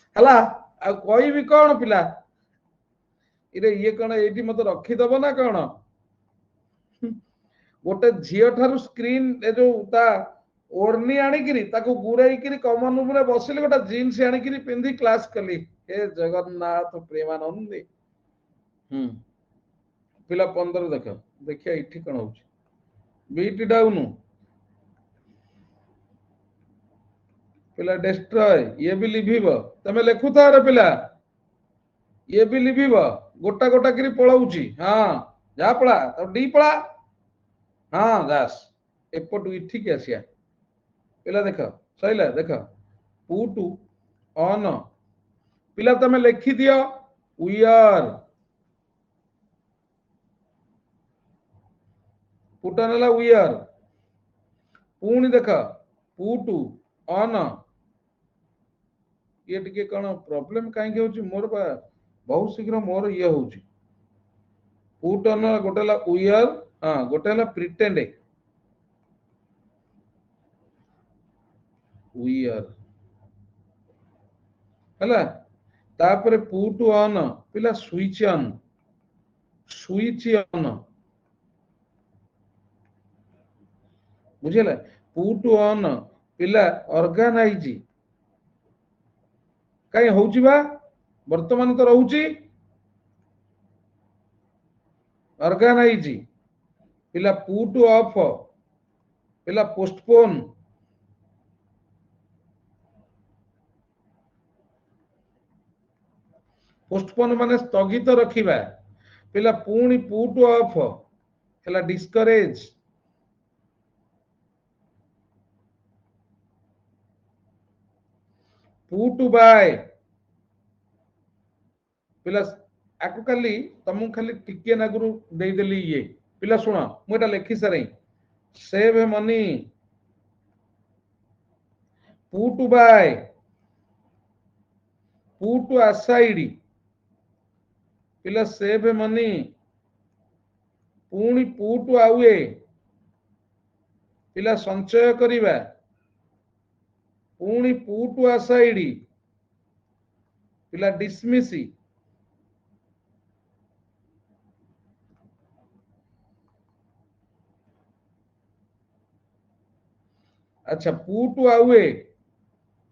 कह कौन पिला इरे ये कौन ये मत रखीदब ना कौन गोटे झील ठार स्क्रीन जो ओढ़नी आणिकी गुरई कमन रूम में बसिली गोटे जीन्स आणिकी पिंधि क्लास कली हे जगन्नाथ प्रेमानंदी पिला 15 देख देखिए ये कौन हो बीट डाउन पिला डिस्ट्रॉय ये भी लिभिब तमे लिखुता रे पिला ये भी लिभिब गोटा गोटा करी पळौछि हाँ जा पळा तब डी पळा हाँ दास एपटू इठी के आसिया पिला देख सैला देख पुट ऑन पिला तमे लिखि दियो वी आर पुट ऑन ला वी आर पुणी देख पुट ऑन ये टिके कौन प्रॉब्लम कहीं होची मोर बा बहुत शीघ्र मोर ये होची पुट ऑन गोटे ला वी आर हाँ गोटे ला प्रिटेंड वी आर हला तापर पुट ऑन पिला स्विच ऑन बुझेला पुट ऑन पिला ऑर्गेनाइज कहीं होची बा वर्तमान तो रहूची ऑर्गेनाइज पिला पुट ऑफ पिला पोस्टपोन पोस्टपोन माने स्थगित रखिबा पिला पुणी पुट ऑफ हला डिस्करेज पुट बाय पिला आकु खाली तुमको खाली टिके नागुरु दे देली ये पिला सुना मुटा लिखि सारे save money put buy put aside ପିଲା ସେଭ୍ ମନି, ପୁଣି ପୁଟୁ ଆଉ ଏ ପିଲା ସଞ୍ଚୟ କରିବା, ପୁଣି ପୁଟୁ ଆସାଇଡି ପିଲା ଡିସମିସି, আচ্ছা পুটু ଆଉ ଏ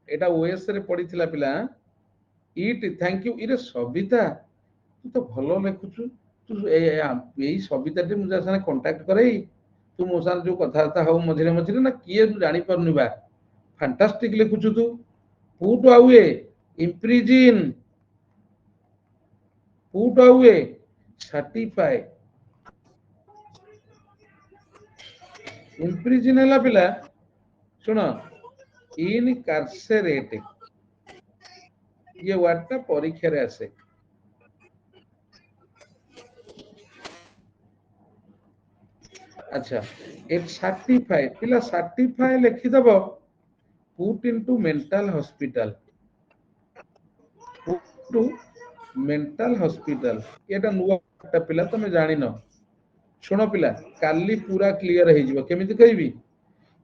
এটা ওএস রে পড়িଥିଲା পিলা ইট থ্যাংক ইউ ইরে সবিতা তু তো ଭଲ ଲେଖୁଛୁ ତୁ ଏଇ ସବିତାଟି ମୁଁ ଯାହା ସାଙ୍ଗେ କଣ୍ଟାକ୍ଟ କରେଇ ତୁ ମୋ ସାଙ୍ଗେ ଯୋଉ କଥାବାର୍ତ୍ତା ହଉ ମଝିରେ ମଝିରେ ନା କିଏ ମୁଁ ଜାଣିପାରୁନି ବା ଫାଣ୍ଟାଷ୍ଟିକ ଲେଖୁଛୁ ତୁ ପୁଟ ଆଉ ଏ ଇମ୍ପ୍ରିଜିନ୍ ପୁଟ ଆଉ ଏ ସାର୍ଟିଫାଏ ଇମ୍ପ୍ରିଜିନ୍ ହେଲା ପିଲା ଶୁଣ ଇନ୍ କାର୍ସେରେଟ ये वार्डटा परीक्षाରେ आसे अच्छा एक सर्टिफाई पिला सर्टिफाई लिखिदब put into mental hospital to mental hospital एटा नुआ पिला तमे जानि न सुनो पिला काली पूरा क्लियर हे जिवो केमिति कहबी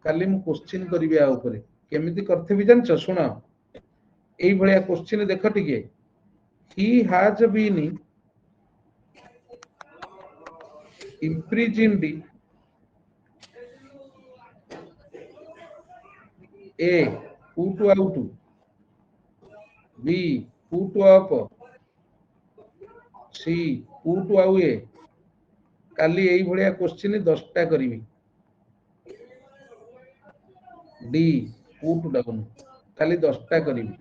काली मु क्वेश्चन करबी आ ऊपर केमिति करथबी जानछ सुनो एई भलिया क्वेश्चन देख टिके he has been imprisoned A put out B put up C put ଆଉ ଏ କାଲି ଏଇ ଭଳିଆ କ୍ୱେଶ୍ଚିନ୍ 10ଟା କରିବି ଡି ପୁଟ୍ ଡାଉନ୍ ଖାଲି 10ଟା କରିବି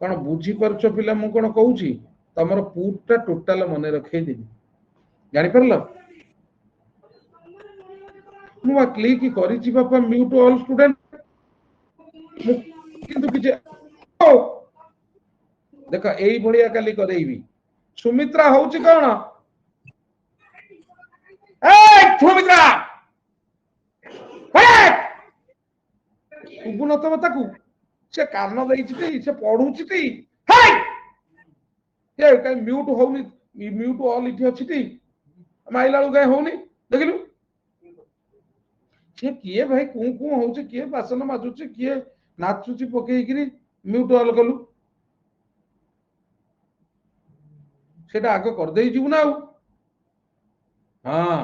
କଣ ବୁଝି ପାରୁଛ ପିଲା ମୁଁ କଣ କହୁଛି ତମର ପୁଟ୍ ଟା ଟୋଟାଲ ମନେ ରଖେଇଦେବି ଜାଣିପାରିଲ ମୁଁ ବା କ୍ଲିକ୍ କରିଛି ବାପା ମ୍ୟୁଟ୍ ଅଲ୍ ଷ୍ଟୁଡେଣ୍ଟ ମୁଁ କିନ୍ତୁ କିଛି ଦେଖ ଏଇ ଭଳିଆ କାଲି କରେଇବି ସୁମିତ୍ରା ହଉଛି କଣ ସୁମିତ୍ରା ଶୁଭୁନଥିବ ତାକୁ ସେ କାନ ଦେଇଛି ସେ ପଢୁଛି କାଇଁ ମ୍ୟୁଟ୍ ହଉନି ମ୍ୟୁଟ୍ ଅଲ୍ ଏଠି ଅଛି ମାଇଲା ବେଳକୁ କାଇଁ ହଉନି ଦେଖିଲୁ ସେ କିଏ ଭାଇ କୁଁ କୁଁ ହଉଛି କିଏ ବାସନ ମାଜୁଛି କିଏ ନାଚୁଛି ପକେଇକିରି ମ୍ୟୁଟ୍ ଅଲ୍ କଲୁ সেটা আগে କରିଦେଇ ଯିବୁ ନା ଆଉ ହଁ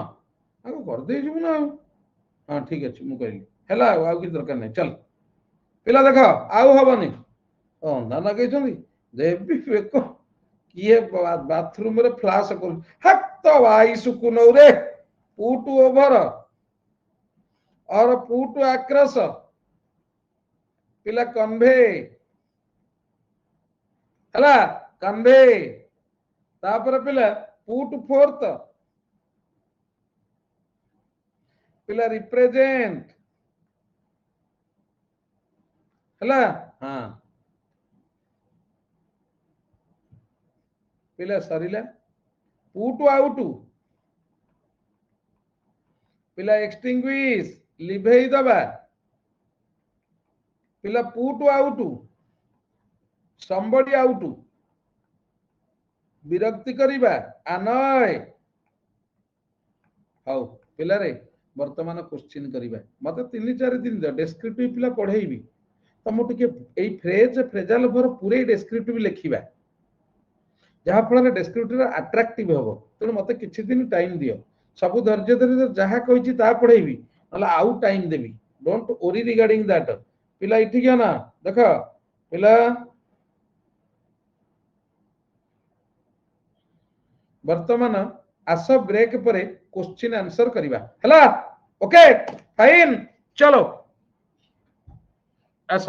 ଆଗ କରିଦେଇ ଯିବୁ ନା ଆଉ ହଁ ଠିକ ଅଛି ମୁଁ କହିଲି ହେଲା ଆଉ କିଛି ଦରକାର ନାହିଁ ଚାଲ ପିଲା ଦେଖ ଆଉ ହବନି ଅନ୍ଧା ଲଗେଇଛନ୍ତି ଦେବି ବେକ କିଏ ବାଥରୁମରେ ଫ୍ଲାସ କରୁ ହାତ ଭାଇ ସୁକୁନଉରେ ପୁଟ ଓଭର और पुट ଆକ୍ରସ ପିଲା କନଭେ ହେଲା କନଭେ ତାପରେ ପିଲା ପୁଟ ଫୋର୍ଥ ପିଲା ରିପ୍ରେଜେଣ୍ଟ ହେଲା ହଁ ପିଲା ସରିଲା ପୁଟ ଆଉଟ ପିଲା ଏକ୍ସଟିଂଗୁଇଶ ଲିଭେଇ ଦବା ପିଲା ପୁଟ ଆଉଟ somebody out ବିରକ୍ତି କରିବା ଆନୟ ହଉ ପିଲାରେ ବର୍ତ୍ତମାନ କ୍ୱେଶ୍ଚିନ୍ କରିବା ମତେ 3-4 ଦିନ ଦିଅ ଡେସ୍କ୍ରିପ୍ଟିଭ ପିଲା ପଢେଇବି ତ ମୁଁ ଟିକେ ଏଇ ଫ୍ରେଜ ଫ୍ରେଜାଲ ଭର ପୁରେଇ ଡେସ୍କ୍ରିପ୍ଟିଭ ଲେଖିବା ଯାହା ଫଳରେ ଡେସ୍କ୍ରିପ୍ଟିଭ ଆଟ୍ରାକ୍ଟିଭ ହବ ତେଣୁ ମତେ କିଛି ଦିନ ଟାଇମ ଦିଅ ସବୁ ଧୈର୍ଯ୍ୟ ଧରି ଯାହା କହିଛି ତାହା ପଢେଇବି ନହେଲେ ଆଉ ଟାଇମ ଦେବି ଡୋଣ୍ଟ ଓରି ରିଗାର୍ଡିଂ ଦ୍ୟାଟ ପିଲା ଏଠିକି ନା ଦେଖ ପିଲା ବର୍ତ୍ତମାନ ଆସ ବ୍ରେକ୍ ପରେ क्वेश्चन आंसर କରିବା ହେଲା ओके फाइन चलो ଆସ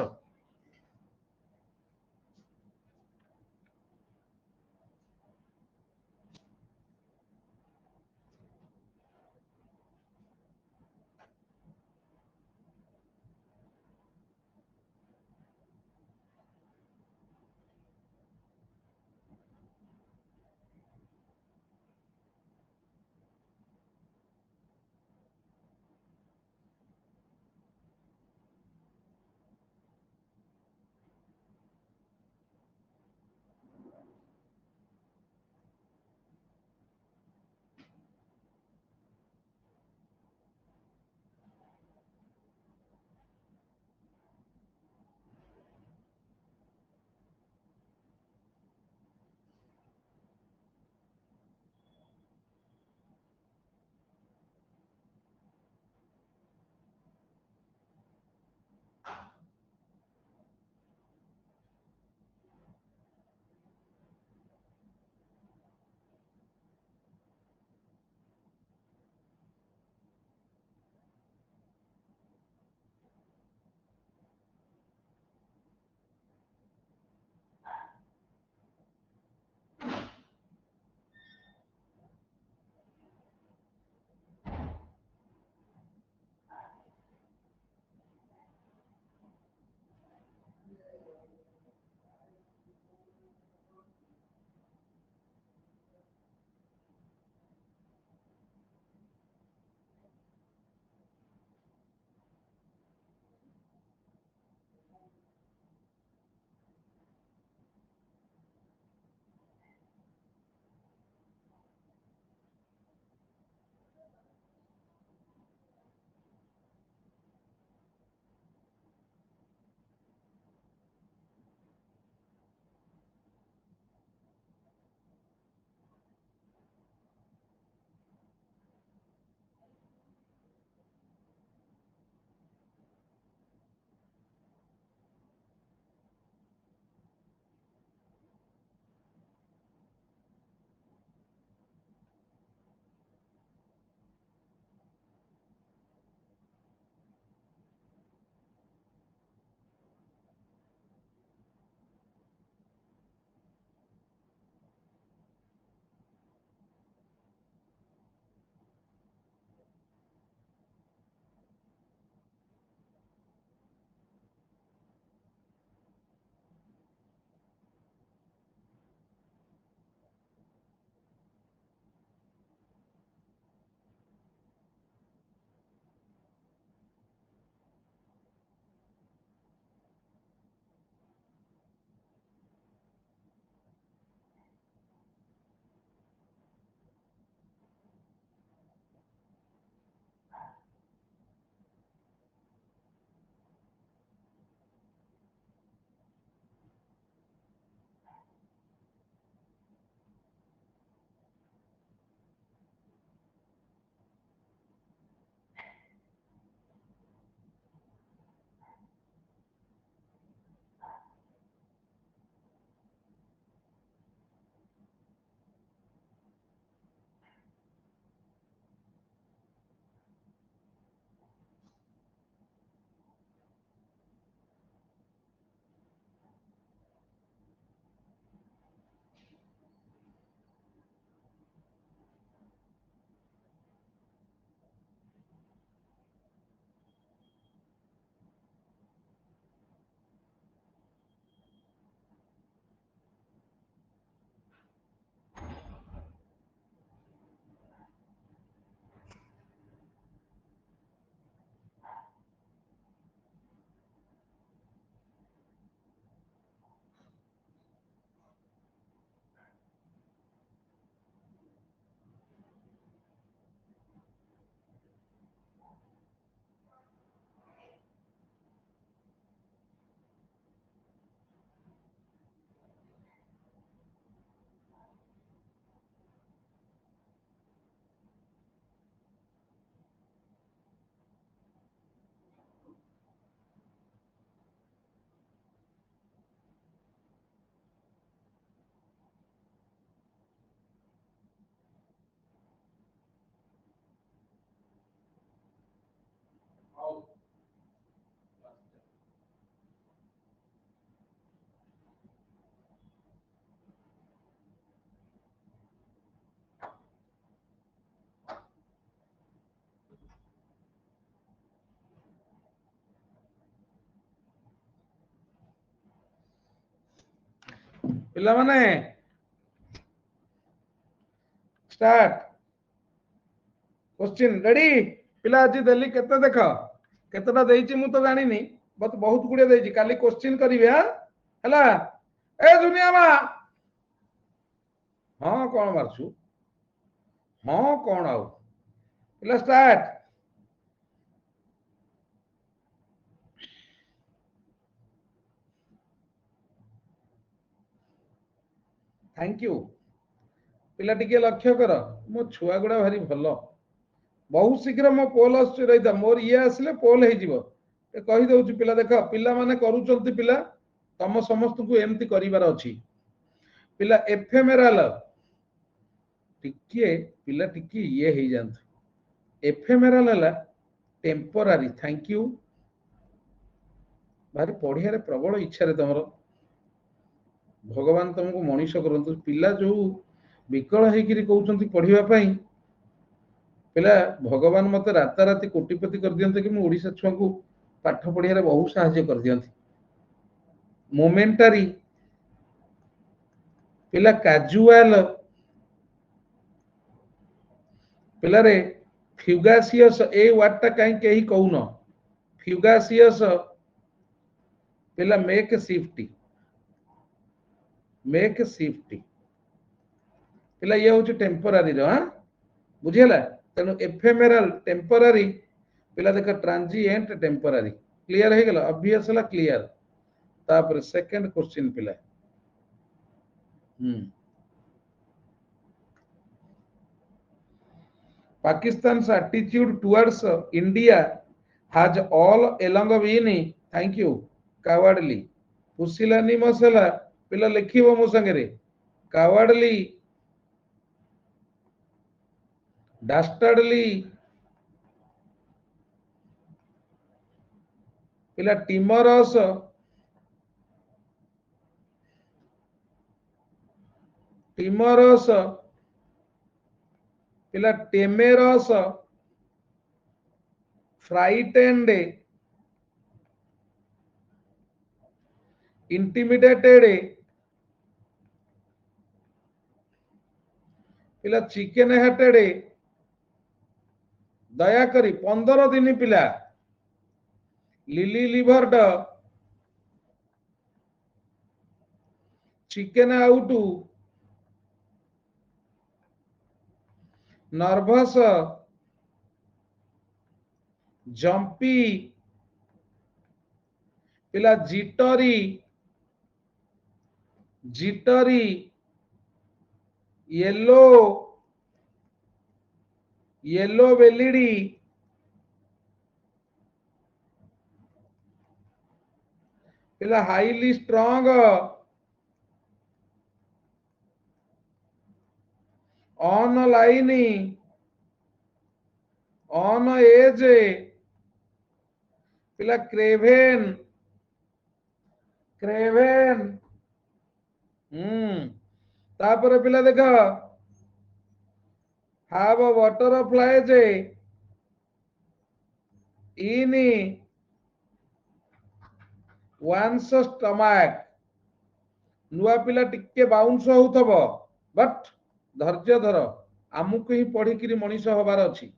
ପିଲାମାନେ ଷ୍ଟାର୍ଟ क्वेश्चन रेडी पिला आज देली केते देख केतेटा देइची मु तो जानिनी बट बहुत गुडे देइची काली क्वेश्चन करिवे हला ए दुनिया मा हां कोन मारछु हां कोन आउ पिला स्टार्ट थैंक यू पिला टिके लक्ष्य कर मो छुआ गुडा भारी भलो बहुत शीघ्र मो पोल आसु रहिता मोर ये आसले पोल हे जीवो ए कहि दउछु पिला देख पिला माने करूचंती पिला तम समस्त को एमती करिवार अछि पिला एफएमरल टिके पिला टिके ये हे जानत एफएमरल हला टेम्पररी थैंक यू भारी पढ़िया रे प्रबल इच्छा रे तमरो भगवान तुमको मनीष करंतु पिला जो विकल हेकिरी कहउचंती पढ़िबा पई पिला भगवान मते राता राती कोटिपति कर दियंते कि मु ओडिसा छुआ को पाठ पढ़िया रे बहुत सहाय्य कर दियंती मोमेंटरी पिला काजुअल पिला रे फ्यूगासियस ए वर्ड ता काई केही कहउनो फ्यूगासियस पिला मेक शिफ्टी पिला ये होची टेम्पररी रो हां बुझियला तेनु एफेमेरल टेम्पररी पिला देख ट्रांजिएंट टेम्पररी क्लियर हे गेल ऑब्वियस ला क्लियर तापर सेकंड क्वेश्चन पिला Pakistan's attitude towards India has all along been thank you cowardly pusilani masala पिला लिखिबो मो संगे cowardly dastardly पिला timorous पिला temerous frightened intimidated पिला चिकेन हार्टेड दया करी 15 दिन पिला lily livered chicken out nervous jumpy पिला जिटरी येलो बेलिडी पिला highly strong on line on edge पिला क्रेवेन तापर पिला देख have a butterflies in one's stomach नुआ पिला टिके बाउंस होउथब बट धैर्य धर आमुको ही पढ़ी किरी मनीष हबार अछि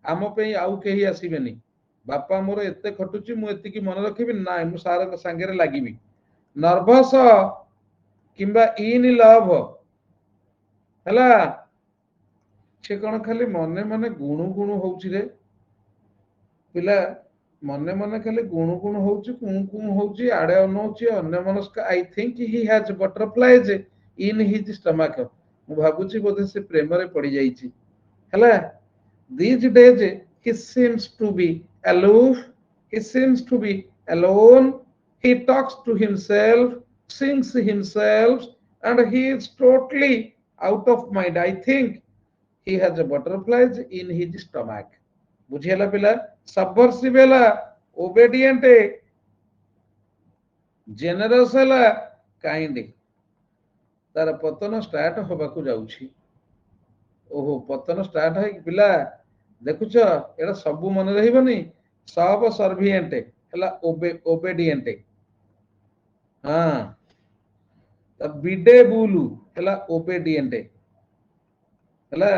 आम पे आउ केही आसीबेनी बापा मोर एते खटुची मु एति की मन रखिबी ना मु सार संगे रे लागिबी नर्वस किंबा इन लव हला से कौन खाली मने मने गुणु गुणु होउची रे पिला मने मने खाली गुणु गुणु होउची कुं होउची आडे अनौची अन्य मनस्क I think he has butterflies in his stomach मु भाबुची बोधे से प्रेम रे पड़ी जाईची हला these days he seems to be aloof he seems to be alone he talks to himself sings himself and he is totally out of mind I think he has a butterflies in his stomach बुझीला पिला सबवर्सिबल obedient generous kind तार पतन start होबाकू जाउछि ओहो पतन start है पिला देखुछ एटा सब मन रहिबनी सब सर्विएंट हला ओबेडिएंट हां त बिडे बुलु हला ओबेडिएंट हला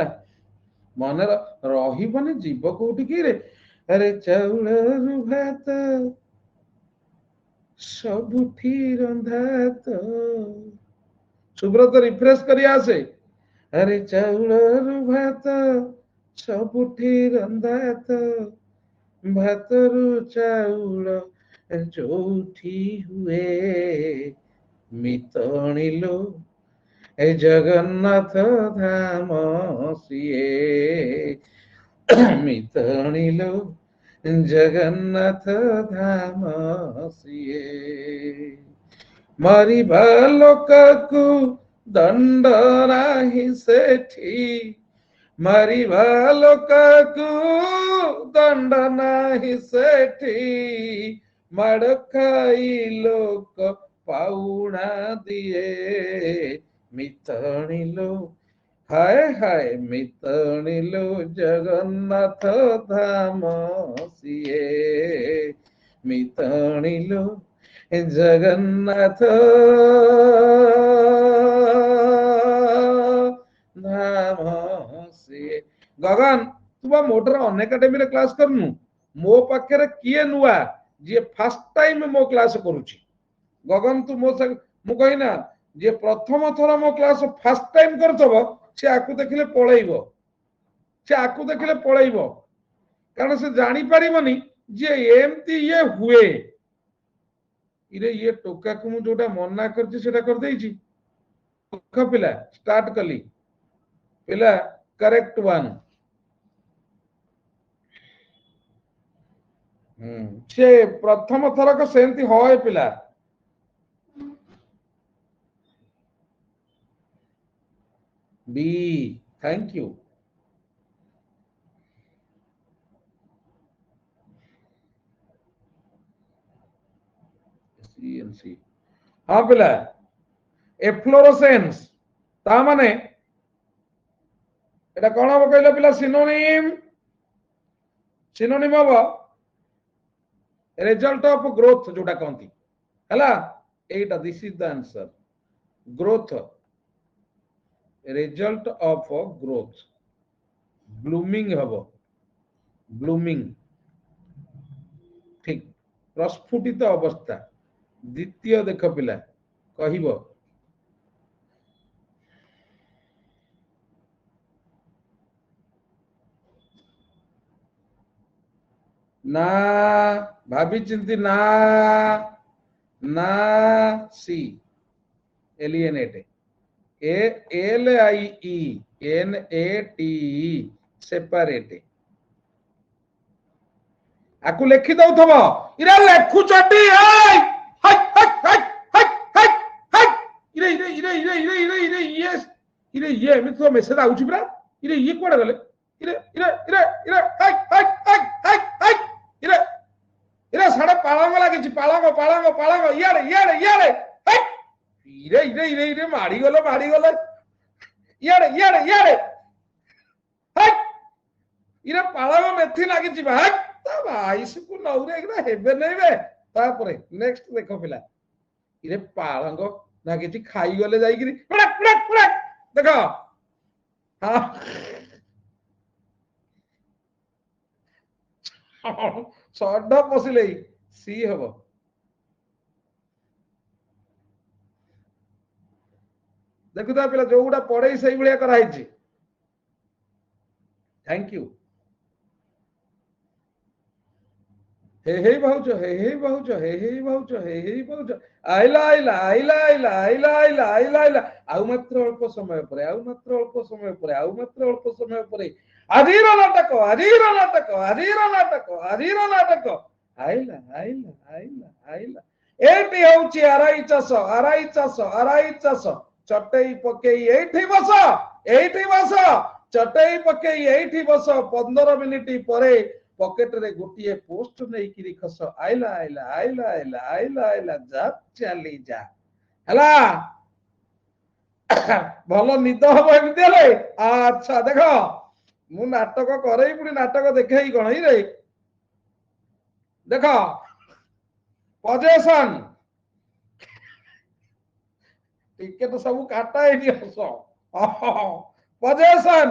मन रहिबनी जीव कोठी की रे अरे चाउल भात सबुठी रंधा तो सुब्रत रिफ्रेश करी आसे अरे चाउल भात सबुठी रंधा तो भातरु चाउल जोठी हुए मितणिलो ए जगन्नाथ धाम सिए मितणिलो जगन्नाथ धाम सिए मरिबा लोककु दंड नाही सेठी मरिबा लोककु दंड नाही सेठी माड़ खाई लोक पाउणा दिए मितणिलो हाय हाय मितणिलो जगन्नाथ धाम सिए मितणिलो जगन्नाथ धाम सिए गगन तू मोटर अन एकाडेमी रे क्लास करनु मो पाखे किए नुआ जे फर्स्ट टाइम मो क्लास करूची गगन तू मो मु कहिना जे प्रथम थर मो क्लास फर्स्ट टाइम करथबो से आकु देखिले पळैबो से आकु देखिले पळैबो कारण से जानि परिबनी जे एमती ये हुए इरे ये टोका को मु जोटा मना करछि सेटा कर देछि पिला स्टार्ट कली पिला करेक्ट वन से प्रथम थरक सेमती होय पिला बी थैंक यू सी हाँ पिला एफ्लोरोसेंस ता माने एटा कोन हो कहला पिला सिनोनिम सिनोनिम हो रिजल्ट ऑफ ग्रोथ जोटा कहती हला एटा this is the answer growth result of growth blooming हबो ब्लूमिंग ठीक प्रस्फुटित अवस्था द्वितीय देख पिला कहिबो ना भाभी चिंती ना ना सी alienate A L I E N A T separate आकु लिखि दउथबो इरा लेखु चटी हाय हाय हाय हाय हाय हाय इरे इरे इरे इरे इरे इरे इरे यस इरे ये में तो मैसेज आउची ब्रा इरे ये कोडा गले इरे इरे इरे इरे हाय हाय हाय हाय हाय इरे इरे साडे पाळंग लागिची पाळंग पाळंग पाळंग याडे याडे याडे हाय इरे इरे इरे इरे माडी गलो याडे याडे याडे हाय इरे पाळंग मेथी लागिची बा हाय आईस को नौरे एकरा हेबे नै बे तापरे नेक्स्ट देखो पिला इरे पाळंग नागिची खाई गले जाई गिरी पड़क पड़क पड़क देखो हां सडा पसिले सी हबो देखु ता पिला जोउडा पढै सही बलिया करा हिची थैंक यू हे भाउच हे भाउच हे भाउच हे भाउच आइला आइला आइला आइला आइला आइला आइला आइला आउ मात्र अल्प समय परे आउ मात्र अल्प समय परे आउ मात्र अल्प समय परे आधीर नाटक आधीर नाटक आधीर नाटक आधीर नाटक आइला आइला आइला आइला एटी होउची आराई चाष चटई पकेई एठी बस चटई पकेई एठी बस 15 मिनिट परे पॉकेट रे गोटे पोस्ट नहीं कि खस आइला आइला आइला आइला आइला आइला जा चली जा हला भल निद हम एमती हेले अच्छा देख मु नाटक करे पुणी नाटक देखे कण रे देख पजेशन टिके तो सब काटा है हस पजेशन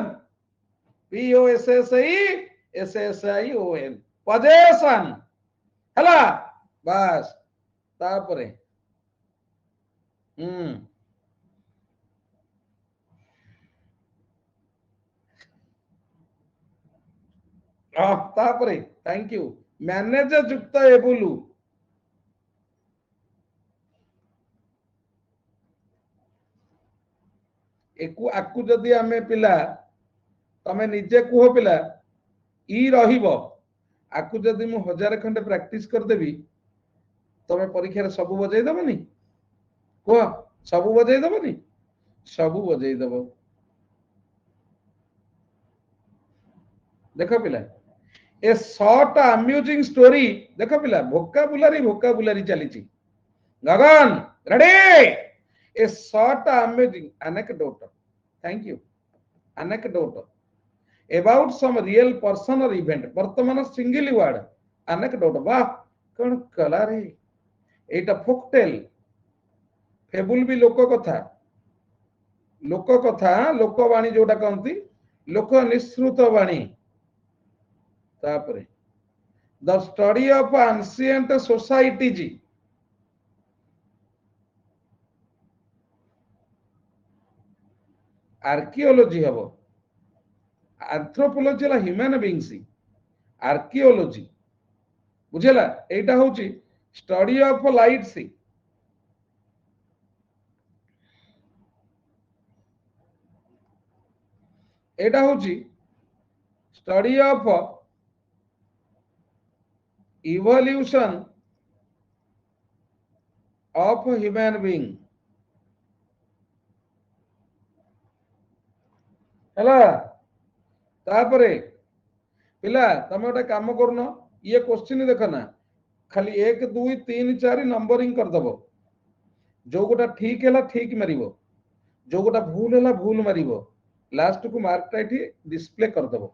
POSSESSION पजेशन हला बस तापरे तापरे थैंक यू मैनेजर युक्त एबुलु एकु आकु जदि आमे पिला तमे निजे कुह पिला ई रहिबो आकु जदि मु 1000 खंडे प्रैक्टिस कर देबी तमे परीक्षा रे सब बजै दबनी कुह सब बजै दबनी सब बजै दबो देखो पिला ए शॉर्ट अम्यूजिंग स्टोरी देखो पिला वोकाबुलरी चली Gagan ready a short amusing anecdote thank you anecdote about some real person or event वर्तमान सिंगल वर्ड एनेक्डोट वाह कौन कला रे एटा फोक टेल फेबुल भी लोक कथा लोकवाणी जोटा कहती लोक निश्रुत वाणी तापरे the study of ancient society जी आर्कियोलॉजी हबो एंथ्रोपोलॉजी ला ह्यूमन बीइंग्स आर्कियोलॉजी बुझेला एटा होची स्टडी ऑफ लाइट सी एटा होची study of evolution of human being हला तापरे पिला तमे गोटे काम करन ये क्वेश्चन देख ना खाली 1 2 3 4 नंबरिंग कर दबो जो गोटा ठीक है ठीक मारिबो जो गोटा भूल है भूल मारिबो लास्ट को मार्क टाइट डिस्प्ले कर दबो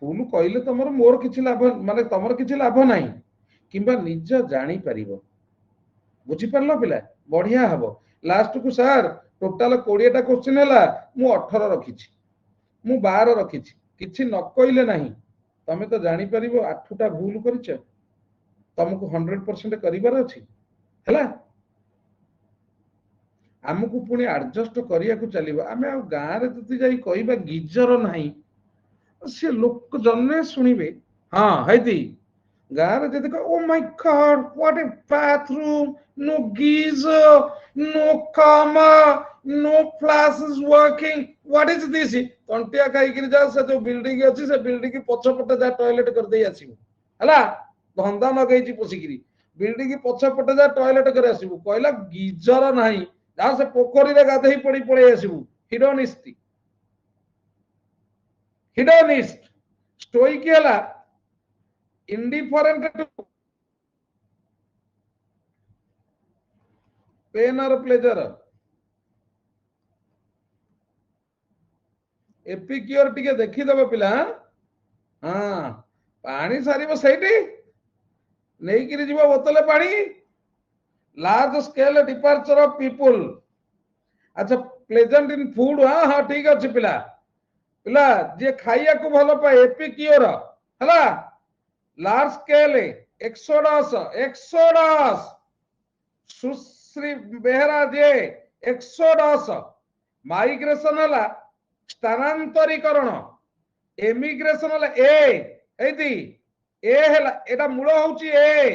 फुल कहले तमर मोर किछि लाभ माने तमर किछि लाभ नाही किंबा निज जानी परिबो बुझी परलो पिला बढ़िया हबो लास्ट को सर टोटल 20 टा क्वेश्चन हैला मु 18 रखिछि मु 12 रखिछि किछि न कहले नाही तमे तो जानी परिबो 8 टा भूल करिछ तुमको 100% करिबार अछि हैला आमको पुणी एडजस्ट करिया को चलिबो आमे आ गां रे जति जाई कहबा गिजर नाही से लोक जन्ने सुनिबे हां हैदी गां रे जति oh my god what a bathroom no geyser no comma no flash is working what is this तंटिया खाई कि जा से जो बिल्डिंग अछि से बिल्डिंग की पछपटे जा टॉयलेट कर देई आसीबो हला धंदा लगै छी पोसिकिरी बिल्डिंग की पछपटे जा टॉयलेट कर आसीबो कहला गीजर नाही जा से पोखरी रे गाधई पड़ी पड़े आसीबो हिडोनिस्टी हिडोनिस्ट स्टोइक हला इंडिफरेंट टू पेन और प्लेजर एपिक्योर टिके देखि दबो पिला हां पानी सारीबो सेठी नहीं कि जीव बोतले पानी large scale departure of people अच्छा प्लेजेंट इन फूड हाँ हाँ ठीक अच्छे पिला पिला जे खाइया को भलो पाए एपिक्योर हला लार्ज स्केल एक्सोडस एक्सोडस सुश्री बेहरा जे एक्सोडस माइग्रेशन हला स्थानांतरीकरण एमिग्रेशन हला एदी ए हला एटा मूल होची ए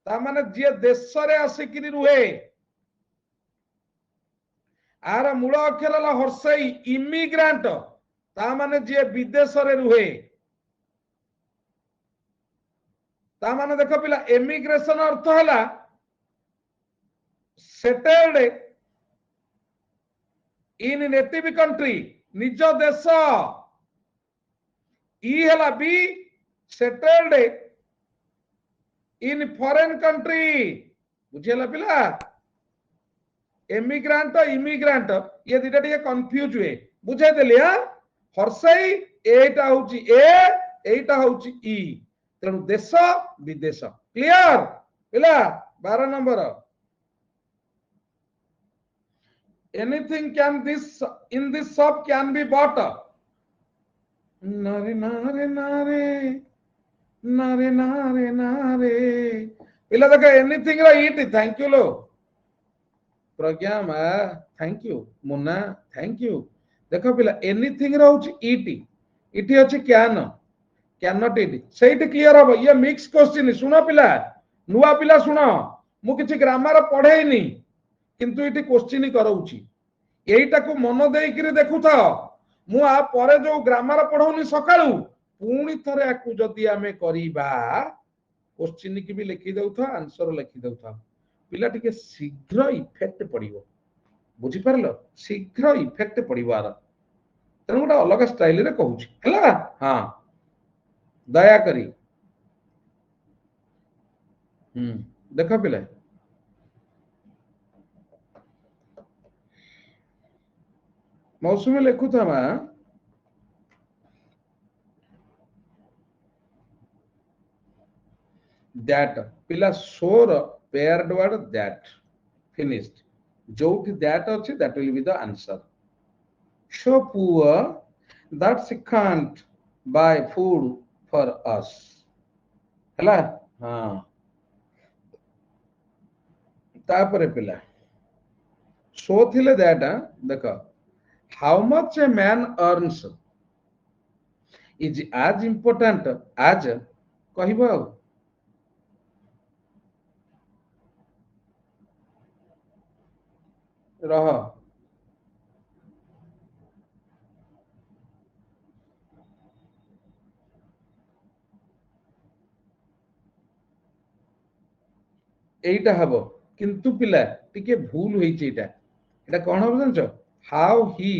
ता माने जे देश रे आसिकिरी रुहे आर मूल अक्षर हला हर्षई इमिग्रांट ता माने जे विदेश रे रुहे ता माने देखो पिला एमिग्रेशन अर्थ हला सेटल्ड इन नेटिव कंट्री निज देश ई हला be settled in foreign country बुझेला पिला एमिग्रांट इमिग्रांट ये दिटा टिके कंफ्यूज हुए बुझे देली हां हर्षई एटा होची ए एटा होची ई तेणु देश विदेश क्लियर पिला 12 number anything can this in this shop can be bought nare nare nare nare nare nare पिला देखो एनीथिंग रा ईट थैंक यू लो प्रज्ञा मा thank you Munna thank you देखो पिला एनीथिंग रा होची ईटी इटी अछि can can not it set clear हो ये मिक्स क्वेश्चन सुनो पिला नुवा पिला सुनो मु किछि ग्रामर पढेइनी किंतु इटी क्वेश्चन करउची एइटा को मन देइकरी देखु था मु आ परे जो ग्रामर पढौनी सकाळू पुणी थरे आकु जदी आमे करिबा क्वेश्चन की भी लिखि दउ था आंसर लिखि दउ था पिला टिके शीघ्र इफेक्ट पड़िबो बुझी परलो शीघ्र इफेक्ट पड़िबो आर तनु गोटा अलग स्टाइल रे कहूची हला हां दया करी देखो पिला मौसुमी लिखु था मा that पिला सोर paired word that finished जोठ that अछि that will be the answer so poor that she can't buy food for us हला हां तापरे पिला so थिले that देखो how much a man earns is as important as कहिबो रह एटा हबो किंतु पिला टिके भूल होई छि एटा कोन हबो जानछो हाउ ही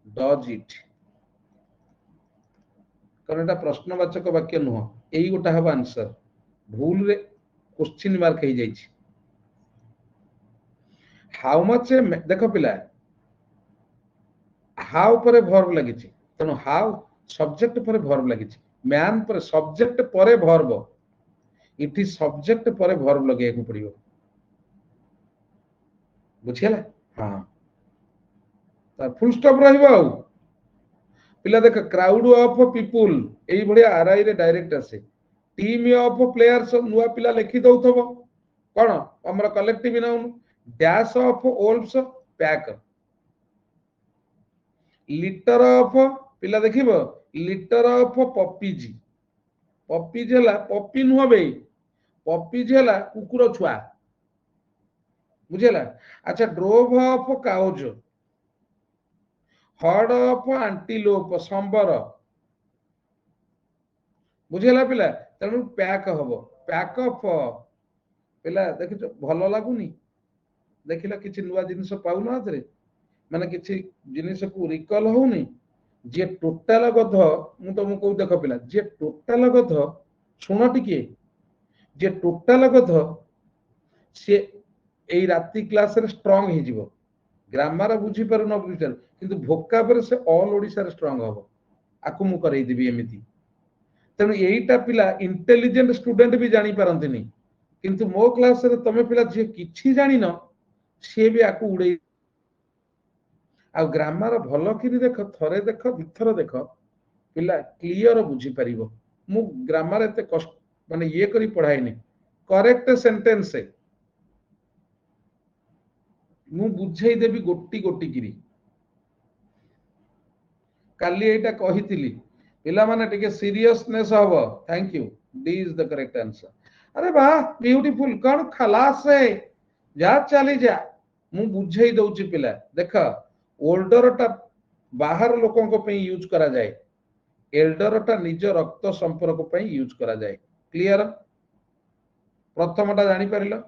डज इट कारण एटा प्रश्नवाचक वाक्य नुह एई गोटा हबो आंसर भूल रे क्वेश्चन मार्क हे जाई छि हाउ मच देखो पिला हाउ पर वर्ब लागि छि तनो हाउ सब्जेक्ट पर वर्ब लागि छि मैन पर सब्जेक्ट पर वर्ब इति सब्जेक्ट पर वर्ब लगे को पड़ियो बुझियला हां ता फुल स्टॉप रहइबो आ पिला देख क्राउड ऑफ पीपल एई भडिया आरआई रे डायरेक्ट आसे टीम ऑफ प्लेयर्स नुआ पिला लिखि दउथबो कोन हमर collective noun dash of wolves pack litter of पिला देखिबो लिटर ऑफ पपीज पपीज हला पपी नुह बे पपीज हला कुकुर छुआ बुझिला अच्छा drove of cows herd of antelope sambar बुझिला पिला तेणु पैक हबो पैक ऑफ पिला देखियो भलो लागुनी देखिला किछि नुवा जिनिस पाउन हातरे माने किछि जिनिस को रिकॉल होउनी जे टोटल गध मु तुम को देखो पिला जे टोटल गध सुनो टिके जे टोटल गध से एई राती क्लास रे स्ट्रांग हे जिवो ग्रामर बुझी पारु न बुझी किंतु भोकाबरे से ऑल ओडिसा रे स्ट्रांग हबो आकु मु करई देबी एमिति तेणु एईटा पिला इंटेलिजेंट स्टूडेंट भी जानी पारंतिनी किंतु मो क्लास रे तमे पिला जे किछि जानि न से भी आकु उड़े आ ग्रामर भलो किरि देख थरे देख दिथर देख पिला क्लियर बुझी परिबो मु ग्रामर एते कष्ट माने ये करी पढ़ाइनी करेक्ट सेंटेंस से मु बुझाई देबी गोटी गोटी किरी काली एटा कहितिली पिला माने टिके सीरियसनेस हबो thank U D is the correct answer अरे वाह ब्यूटीफुल कोन खलास है जा चली जा मु बुझाई दउची पिला देख ओल्डर टा बाहर लोकों को पे यूज करा जाए एल्डर टा निज रक्त संपर्क पे यूज करा जाए क्लियर प्रथम टा जानि परिलो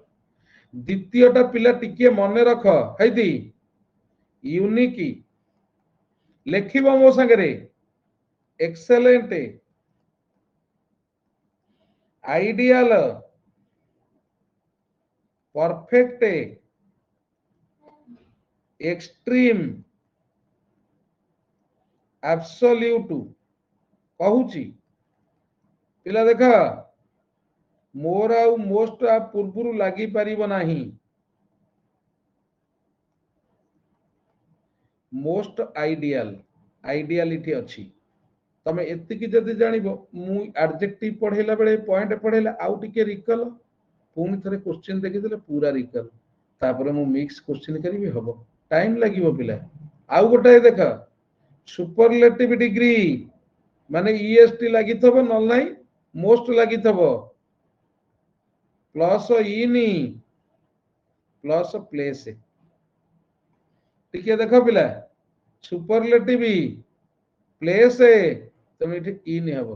द्वितीय टा पिला टिके मने रख हैदी यूनिक लेखिबो मो संगे रे excellent, ideal, perfect, extreme, absolute कहूची पिला देख मोर आउ मोस्ट आ पूर्वरु लागी परिबो नाही मोस्ट आइडियल आइडियलिटी अछि तमे एतिकी जदि जानिबो मु एडजेक्टिव पढेला बेले पॉइंट पढेला आउ टिके रिकल पुनी थरे क्वेश्चन देखि देले पूरा रिकल तापर मु मिक्स क्वेश्चन करिवि हबो टाइम लागिवो पिला आउ गोटे देख सुपरलेटिव डिग्री माने ईएसटी लागि थबो न नाही मोस्ट लागि थबो प्लस इनी प्लस प्लेस टिके देख पिला सुपरलेटिव प्लेस तुम ये इन हम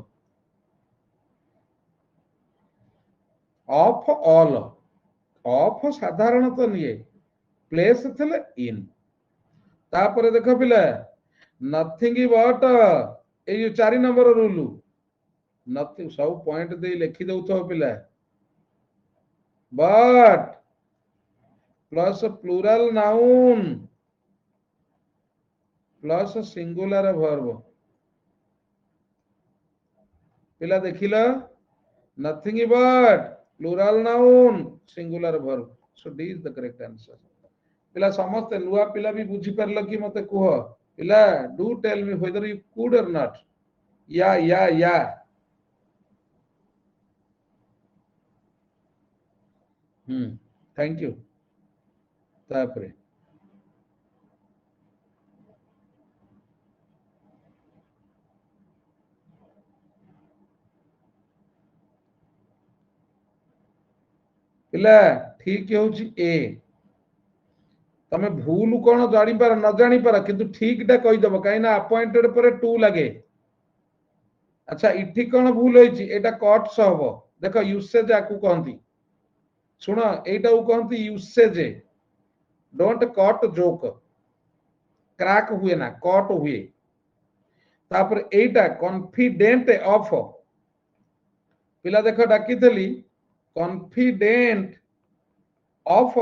ऑफ ऑल ऑफ साधारणतः निये प्लेस थे इन तापर देख पिला नथिंग बट ये 4 नंबर रूल नथिंग सब पॉइंट दे लिखि दउ तो पिला but plus plural noun plus singular verb पिला देखिल nothing but plural noun singular verb so D is the correct answer पिला समस्त नुआ पिला भी बुझी परल कि मते कुह पिला do tell me whether you could or not yeah thank you तापरे पिला ठीक होची ए तमे भूल कोन जानि पार न जानि पार किंतु ठीक टा कहि दबो काई ना अपॉइंटेड पर 2 लागे अच्छा इठी कोन भूल होईची एटा कट्स हबो देखो यूसेज आकु कहंती सुनो एटा उ कहंती usage don't cut joke crack हुए ना कट हुए तापर एटा कॉन्फिडेंट ऑफ पिला देखो डाकी थली confident of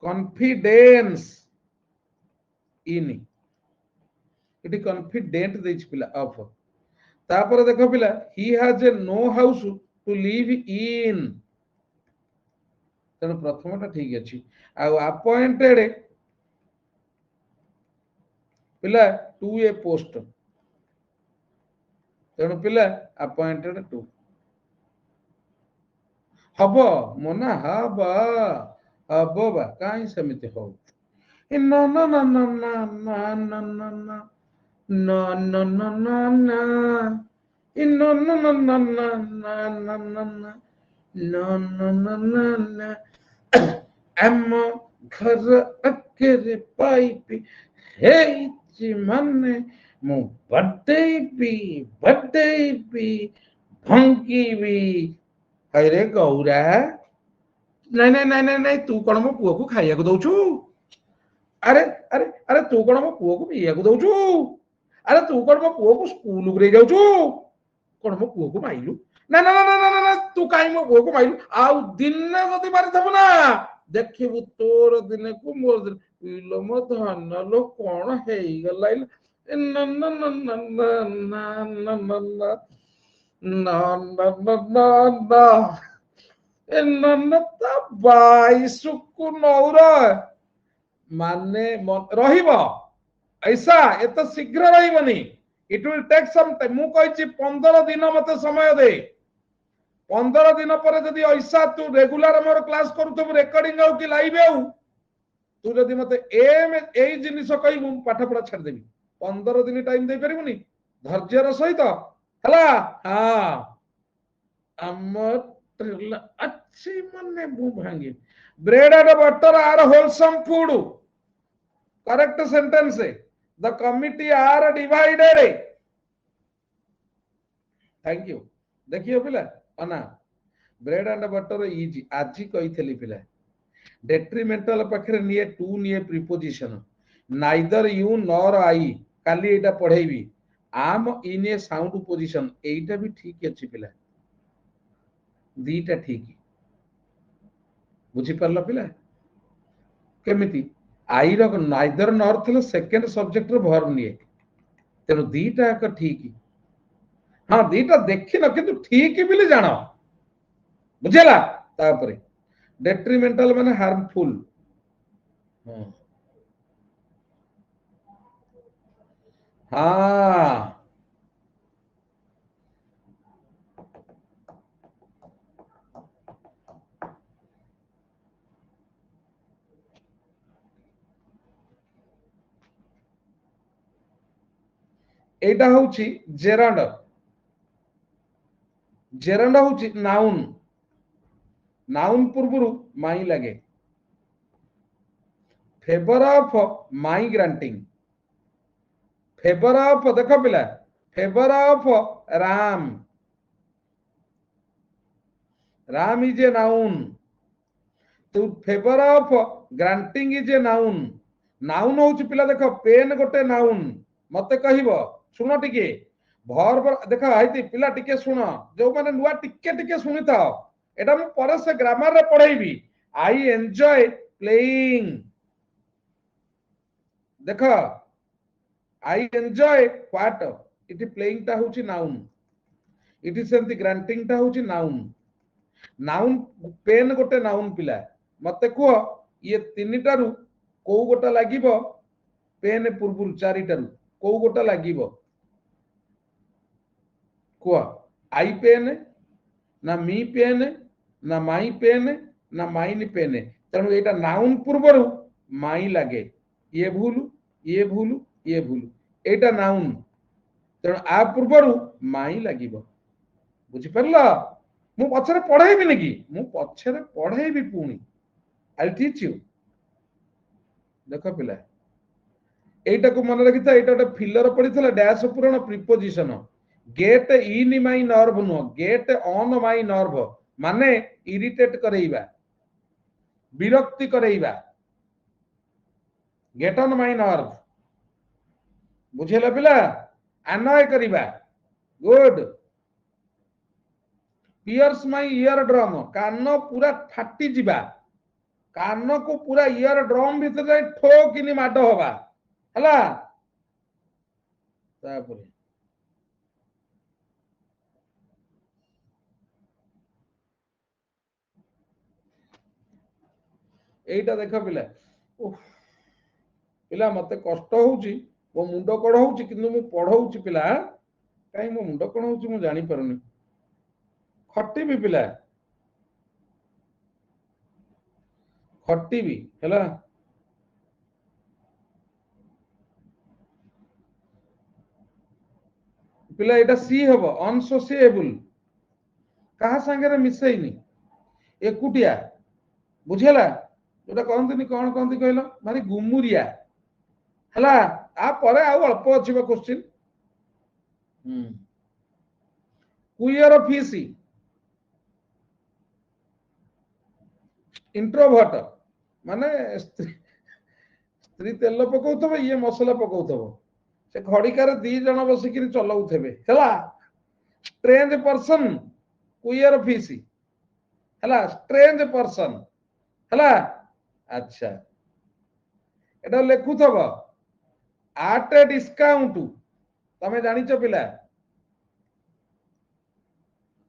confidence in it confident देच पिला ऑफ तापर देखो पिला he has a no house to live in तेणु प्रथमटा ठीक अछि आ अपॉइंटेड पिला टू ए पोस्ट तेणु पिला अपॉइंटेड टू हबो मना हबा हबो बा काई समिति हो न न न न न न न न no no no no no no no no no no no no no no no no no ଆମ ଘର ପାଖରେ ପାଇପି ହେଇଛି ମାନେ ମୁଁ ବଡେଇବି ଭଙ୍ଗିବି ଆରେ ଗୌରା ନାଇଁ ନାଇଁ ନାଇଁ ନାଇଁ ନାଇଁ ତୁ କଣ ମୋ ପୁଅକୁ ଖାଇବାକୁ ଦଉଛୁ अरे अरे अरे तू कौन मो पुओ को पीया को दउछु अरे तू कौन मो पुओ को स्कूल को रे जाउछु कौन मो पुओ को माइलु ना ना ना ना ना ना तू काई मो पुओ को माइलु आउ दिन गति मारि थब ना देखिबु तोर दिन को मोर दिन इलो मो धन लो कोन हेई गलाइल ना ना ना ना ना ना ना ना ना ना ना ना ना ना ए ना ना ता बाई सुकु नौरा माने रहिबो ऐसा एत शीघ्र रहिबनी it will take some time मु कहिछि 15 दिन मते समय दे 15 दिन पर जदी ऐसा तू रेगुलर मोर क्लास करू रेकॉर्डिंग आउ कि लाइव आउ तू जदी मते एम एई जिनिस कहि मु पाठ पढा छाड़ देबी 15 दिन टाइम दे परिबुनी धैर्यर सहित हला हां अमर अच्छी मने मु भांगी bread and butter are wholesome food correct sentence the committee are divided thank you देखियो पिला अना ब्रेड एंड बटर इज आजी कहिथली पिला डेट्रिमेंटल पाखरे निये टू निये preposition neither you nor I काली एटा पढेबी आम इन ए साउंड पोजिशन एटा भी ठीक अच्छी पिला दीटा ठीक बुझी पारला पिला केमिति आई रो नाइदर नॉर थिले सेकंड सब्जेक्ट रो वर्ब निए तेनो दीटा एक ठीक हाँ दीटा देखि न किंतु ठीक बिले जानो बुझेला तापरे डेट्रिमेंटल माने हार्मफुल हाँ एटा होची जेरांड जेरांड होची नाउन नाउन पूर्वरु माई लगे favour of my granting favour of देखो पिला favour of Ram Ram is a noun तो favour of granting is a noun noun होची पिला देखो पेन गोटे नाउन मते कहिबो सुनो टिके भर्ब देखो आइति पिला टिके सुनो जो माने नुआ टिके टिके सुनि थाओ एटा मु परे से ग्रामर रे पढाइबी आई एन्जॉय प्लेइंग देखो आई एन्जॉय व्हाट इति प्लेइंग ता होची नाउन इति सेंति ग्रांटिंग ता होची नाउन नाउन पेन गोटे नाउन पिला मते को ये तीनिटारू को गोटा लागिबो पेन पूर्वरु चारिटारू को गोटा लागिबो को आई पेन ना मी पेन ना माई पेन ना माइन पेन तेणु एटा नाउन पूर्वरु माई लागे ये भूल ये भूल ये भूल एटा नाउन तेणु आ पूर्वरु माई लागिबो बुझी परला मु पछरे पढाइबि नेकी मु पछरे पढाइबि पुणी आई टीच यू देखो पिला एटा को मन रखिता एटा गोटे फिलर पड़ीथला डैश पूरण preposition get in my nerve no get on my nerve माने इरिटेट करेइबा विरक्ति करेइबा गेट ऑन माई नर्व बुझेला पिला अनॉय करिबा good pierce my eardrum कान पूरा फाटी जिबा कान को पूरा इयर ड्रम भीतर ठोकिनी माड हवा हला तापरे एटा देख पिला पिला मते कष्ट होउची मो मुंड कण होउची किंतु मु पढौची पिला काई मो मुंड कण होउची मु जानि परनी खट्टी भी पिला खट्टी भी हैला पिला एटा सी हबो अनसोसिएबल कहा संगे मिसैनी एकुटिया बुझेला जोटा कहते कौन कहते कहल भारी गुमुरिया है आ परे आउ अल्प अच्छी क्वेश्चन कुयर फीसी इंट्रोभर्ट माने स्त्री तेल पकाउथबो ये मसला पकाउथबो से घड़िकार दी जन बसिक चलाउथबे हैला स्ट्रेंज पर्सन कुयर फीसी हैला स्ट्रेंज पर्सन हैला अच्छा एटा लेखुथब आट ए डिस्काउंट तमे जानिच पिला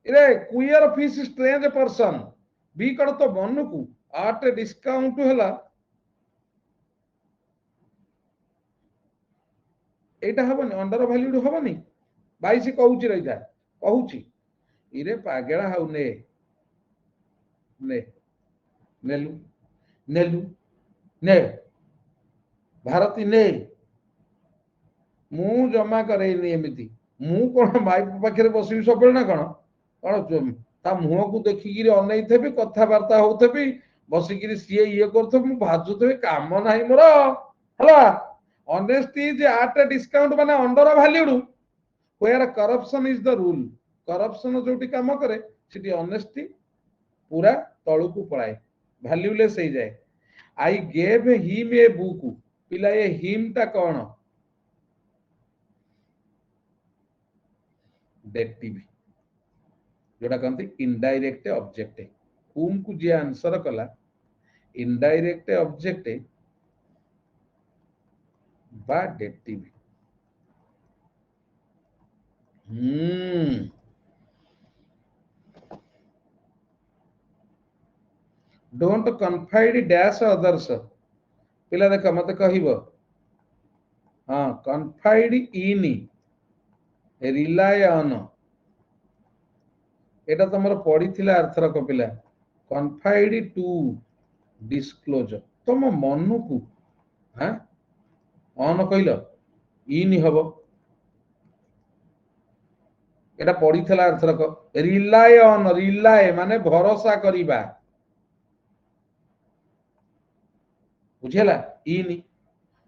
इरे कुयर फीस स्ट्रेंज पर्सन बी कड़ तो मन को आट ए डिस्काउंट हैला एटा हबनी अंडर वैल्यूड हबनी 22 कहूची रही था कहूची इरे पागेड़ा हाउ ने ने नेलु नेलु ने भारती ने मु जमा करेनी एमिति मु कोन माई पाखे बसबी सब ना कौन कौन ता मुह को देखिकी अनै थेबी कथबार्ता होथेबी बसिकी सी ये कर भाजुथेबी काम ना मोर है honesty is at a discount माने undervalued where corruption is the rule corruption जोटी काम करे सिटी ऑनेस्टी पूरा तळु को पळाए वैल्यूलेस हो जाए I gave him a book पिला ये हिम ता कौन dative जोटा कहते इनडायरेक्ट ऑब्जेक्ट whom को जे आंसर कला इनडायरेक्ट ऑब्जेक्ट बा dative don't confide dash others पिला देख मत कहब हाँ कन्फाइड इन रिलाय ऑन एटा तुम पढ़ी आरथरक पिला कन्फाइड टू डिस्क्लोज तुम मन को हाँ ऑन कहल इन हम एटा पढ़ी आरथरक रिलाय ऑन रिलाय माने भरोसा करिबा बुझेला इन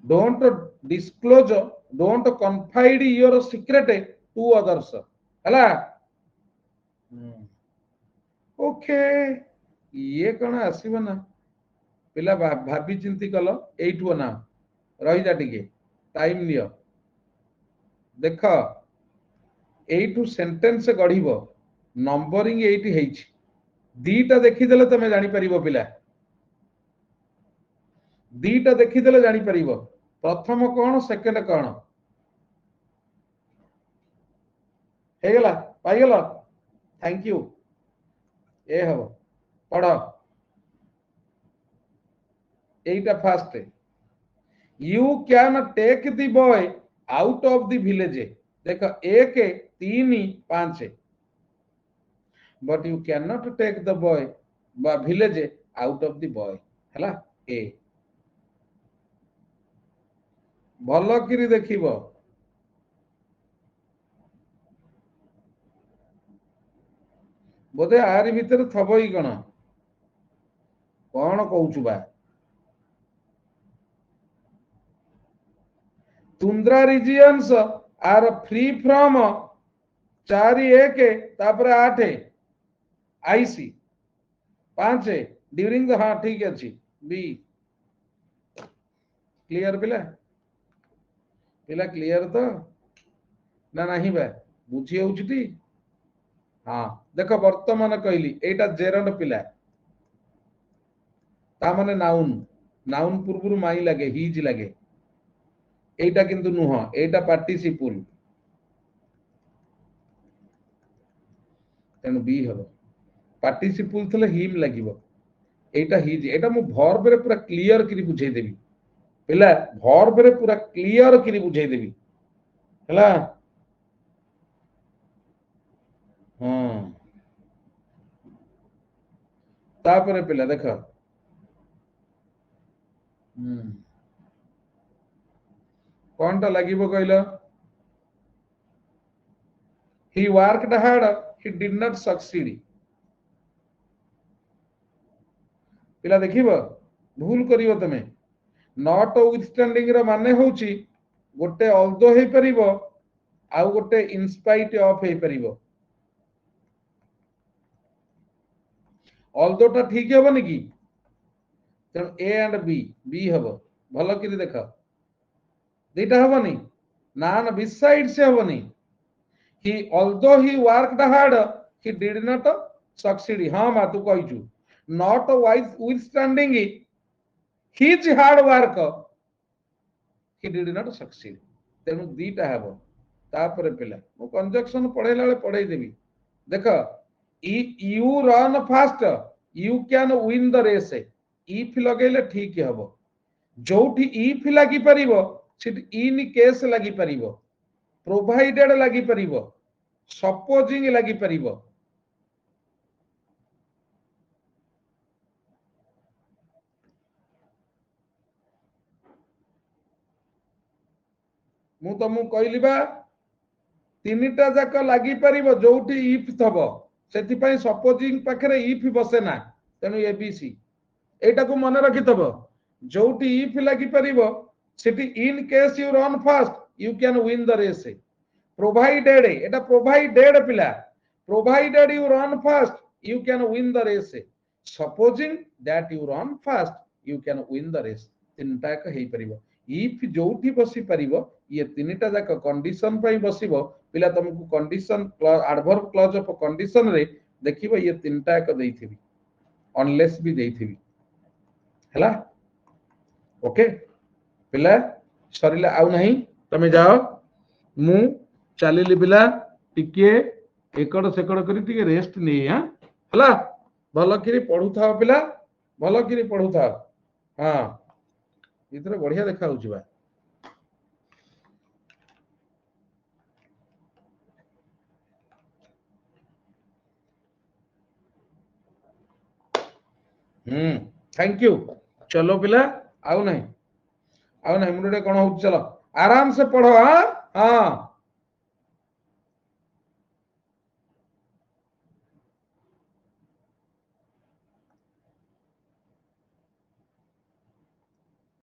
don't disclose don't confide your secret to others हला ओके ये कौन आसब ना पिला भाभी चिंती कल एठू ना रही जा टिके टाइम नियो देख एठू सेंटेंस गढ़िब नंबरिंग एठी हेछि दीटा देखिदेले तमे जानि परिबो पिला दीटा देखिदेले जानि परिबो प्रथम कौन सेकंड कौन हे गला पाई गला थैंक यू ए हबो पढ़ एटा first you can take the boy out of the village देख 1 3 5 but you can not take the boy बा village out of the boy हला ए भल किरी देखिबो बोधे आरी भितर थब ही कौन कौन कहूचु बा तुंद्रा रिजियंस आर फ्री फ्रॉम 4 1 तापर 8 आईसी 5 ड्यूरिंग द हाँ ठीक अच्छी बी क्लियर पिला पिला क्लियर तो ना नहीं बा बुझी होउछटी हाँ देख वर्तमान कहली एटा जेरंड पिला ता माने नाउन नाउन पूर्व माई लगे हिज लगे एटा किंतु नुह एटा पार्टिसिपल तेणु बी हम पार्टिसिपल थले हिम लागिबो एटा हिज एटा मु वर्ब रे पूरा क्लियर करी बुझाई देबी पिला वर्ब रे पूरा क्लियर करी बुझाई देबी हला हां तापरे पिला देख कौन टा लागिबो कहलो he worked hard he did not succeed पिला देखिबो भूल करियो तमे नॉट विथस्टैंडिंग रो माने होची गोटे ऑल्दो हे परिबो आउ गोटे इन स्पाइट ऑफ हे परिबो ऑल्दो टा ठीक हेबो कि तेणु ए एंड बी हबो भल किरी देख दीटा हबनी ना ना बिसाइड से हबनी he although he worked hard he did not succeed हाँ मा तू कहिचु not withstanding his hard work he did not succeed तेणु दीटा हबो तापरे पिला मु कंजक्शन पढ़ेला बेले पढ़ाई देबी देख you run fast you can win the race if लगेले ठीक हबो जोठी if लागि परिबो सिट इन केस लागि परिबो प्रोवाइडेड लागि परिबो सपोजिंग लागि परिबो मु तुमको कहली बा तीनटा जाक लागि परिबो जोठी इफ थबो सेति पई सपोजिंग पाखरे इफ बसे ना तेनु एबीसी एटा को मन रखि थबो जोठी इफ लागि परिबो सेति in case you run fast you can win the race provided एटा प्रोवाइडेड पिला provided you run fast you can win the race supposing that you run fast you can win the race तीनटा का हेई परिबो if जोठी बसी परिबो ये तीनटा जाक condition पई बसिबो पिला तुमको condition adverb clause of condition रे देखिबो ये तीनटा एक देइथिबी अनलेस भी देइथिबी हला ओके पिला सरिला आउ नहीं तमे जाओ मु चलिली पिला टिके एकड़ सेकड़ करी टिके रेस्ट नै हां हला भल किरी पढु था पिला भल किरी पढु था हां इतरे बढ़िया देखा होउची बा थैंक यू चलो पिला आउ नहीं मुंडे कौन हो चलो आराम से पढ़ो हाँ हाँ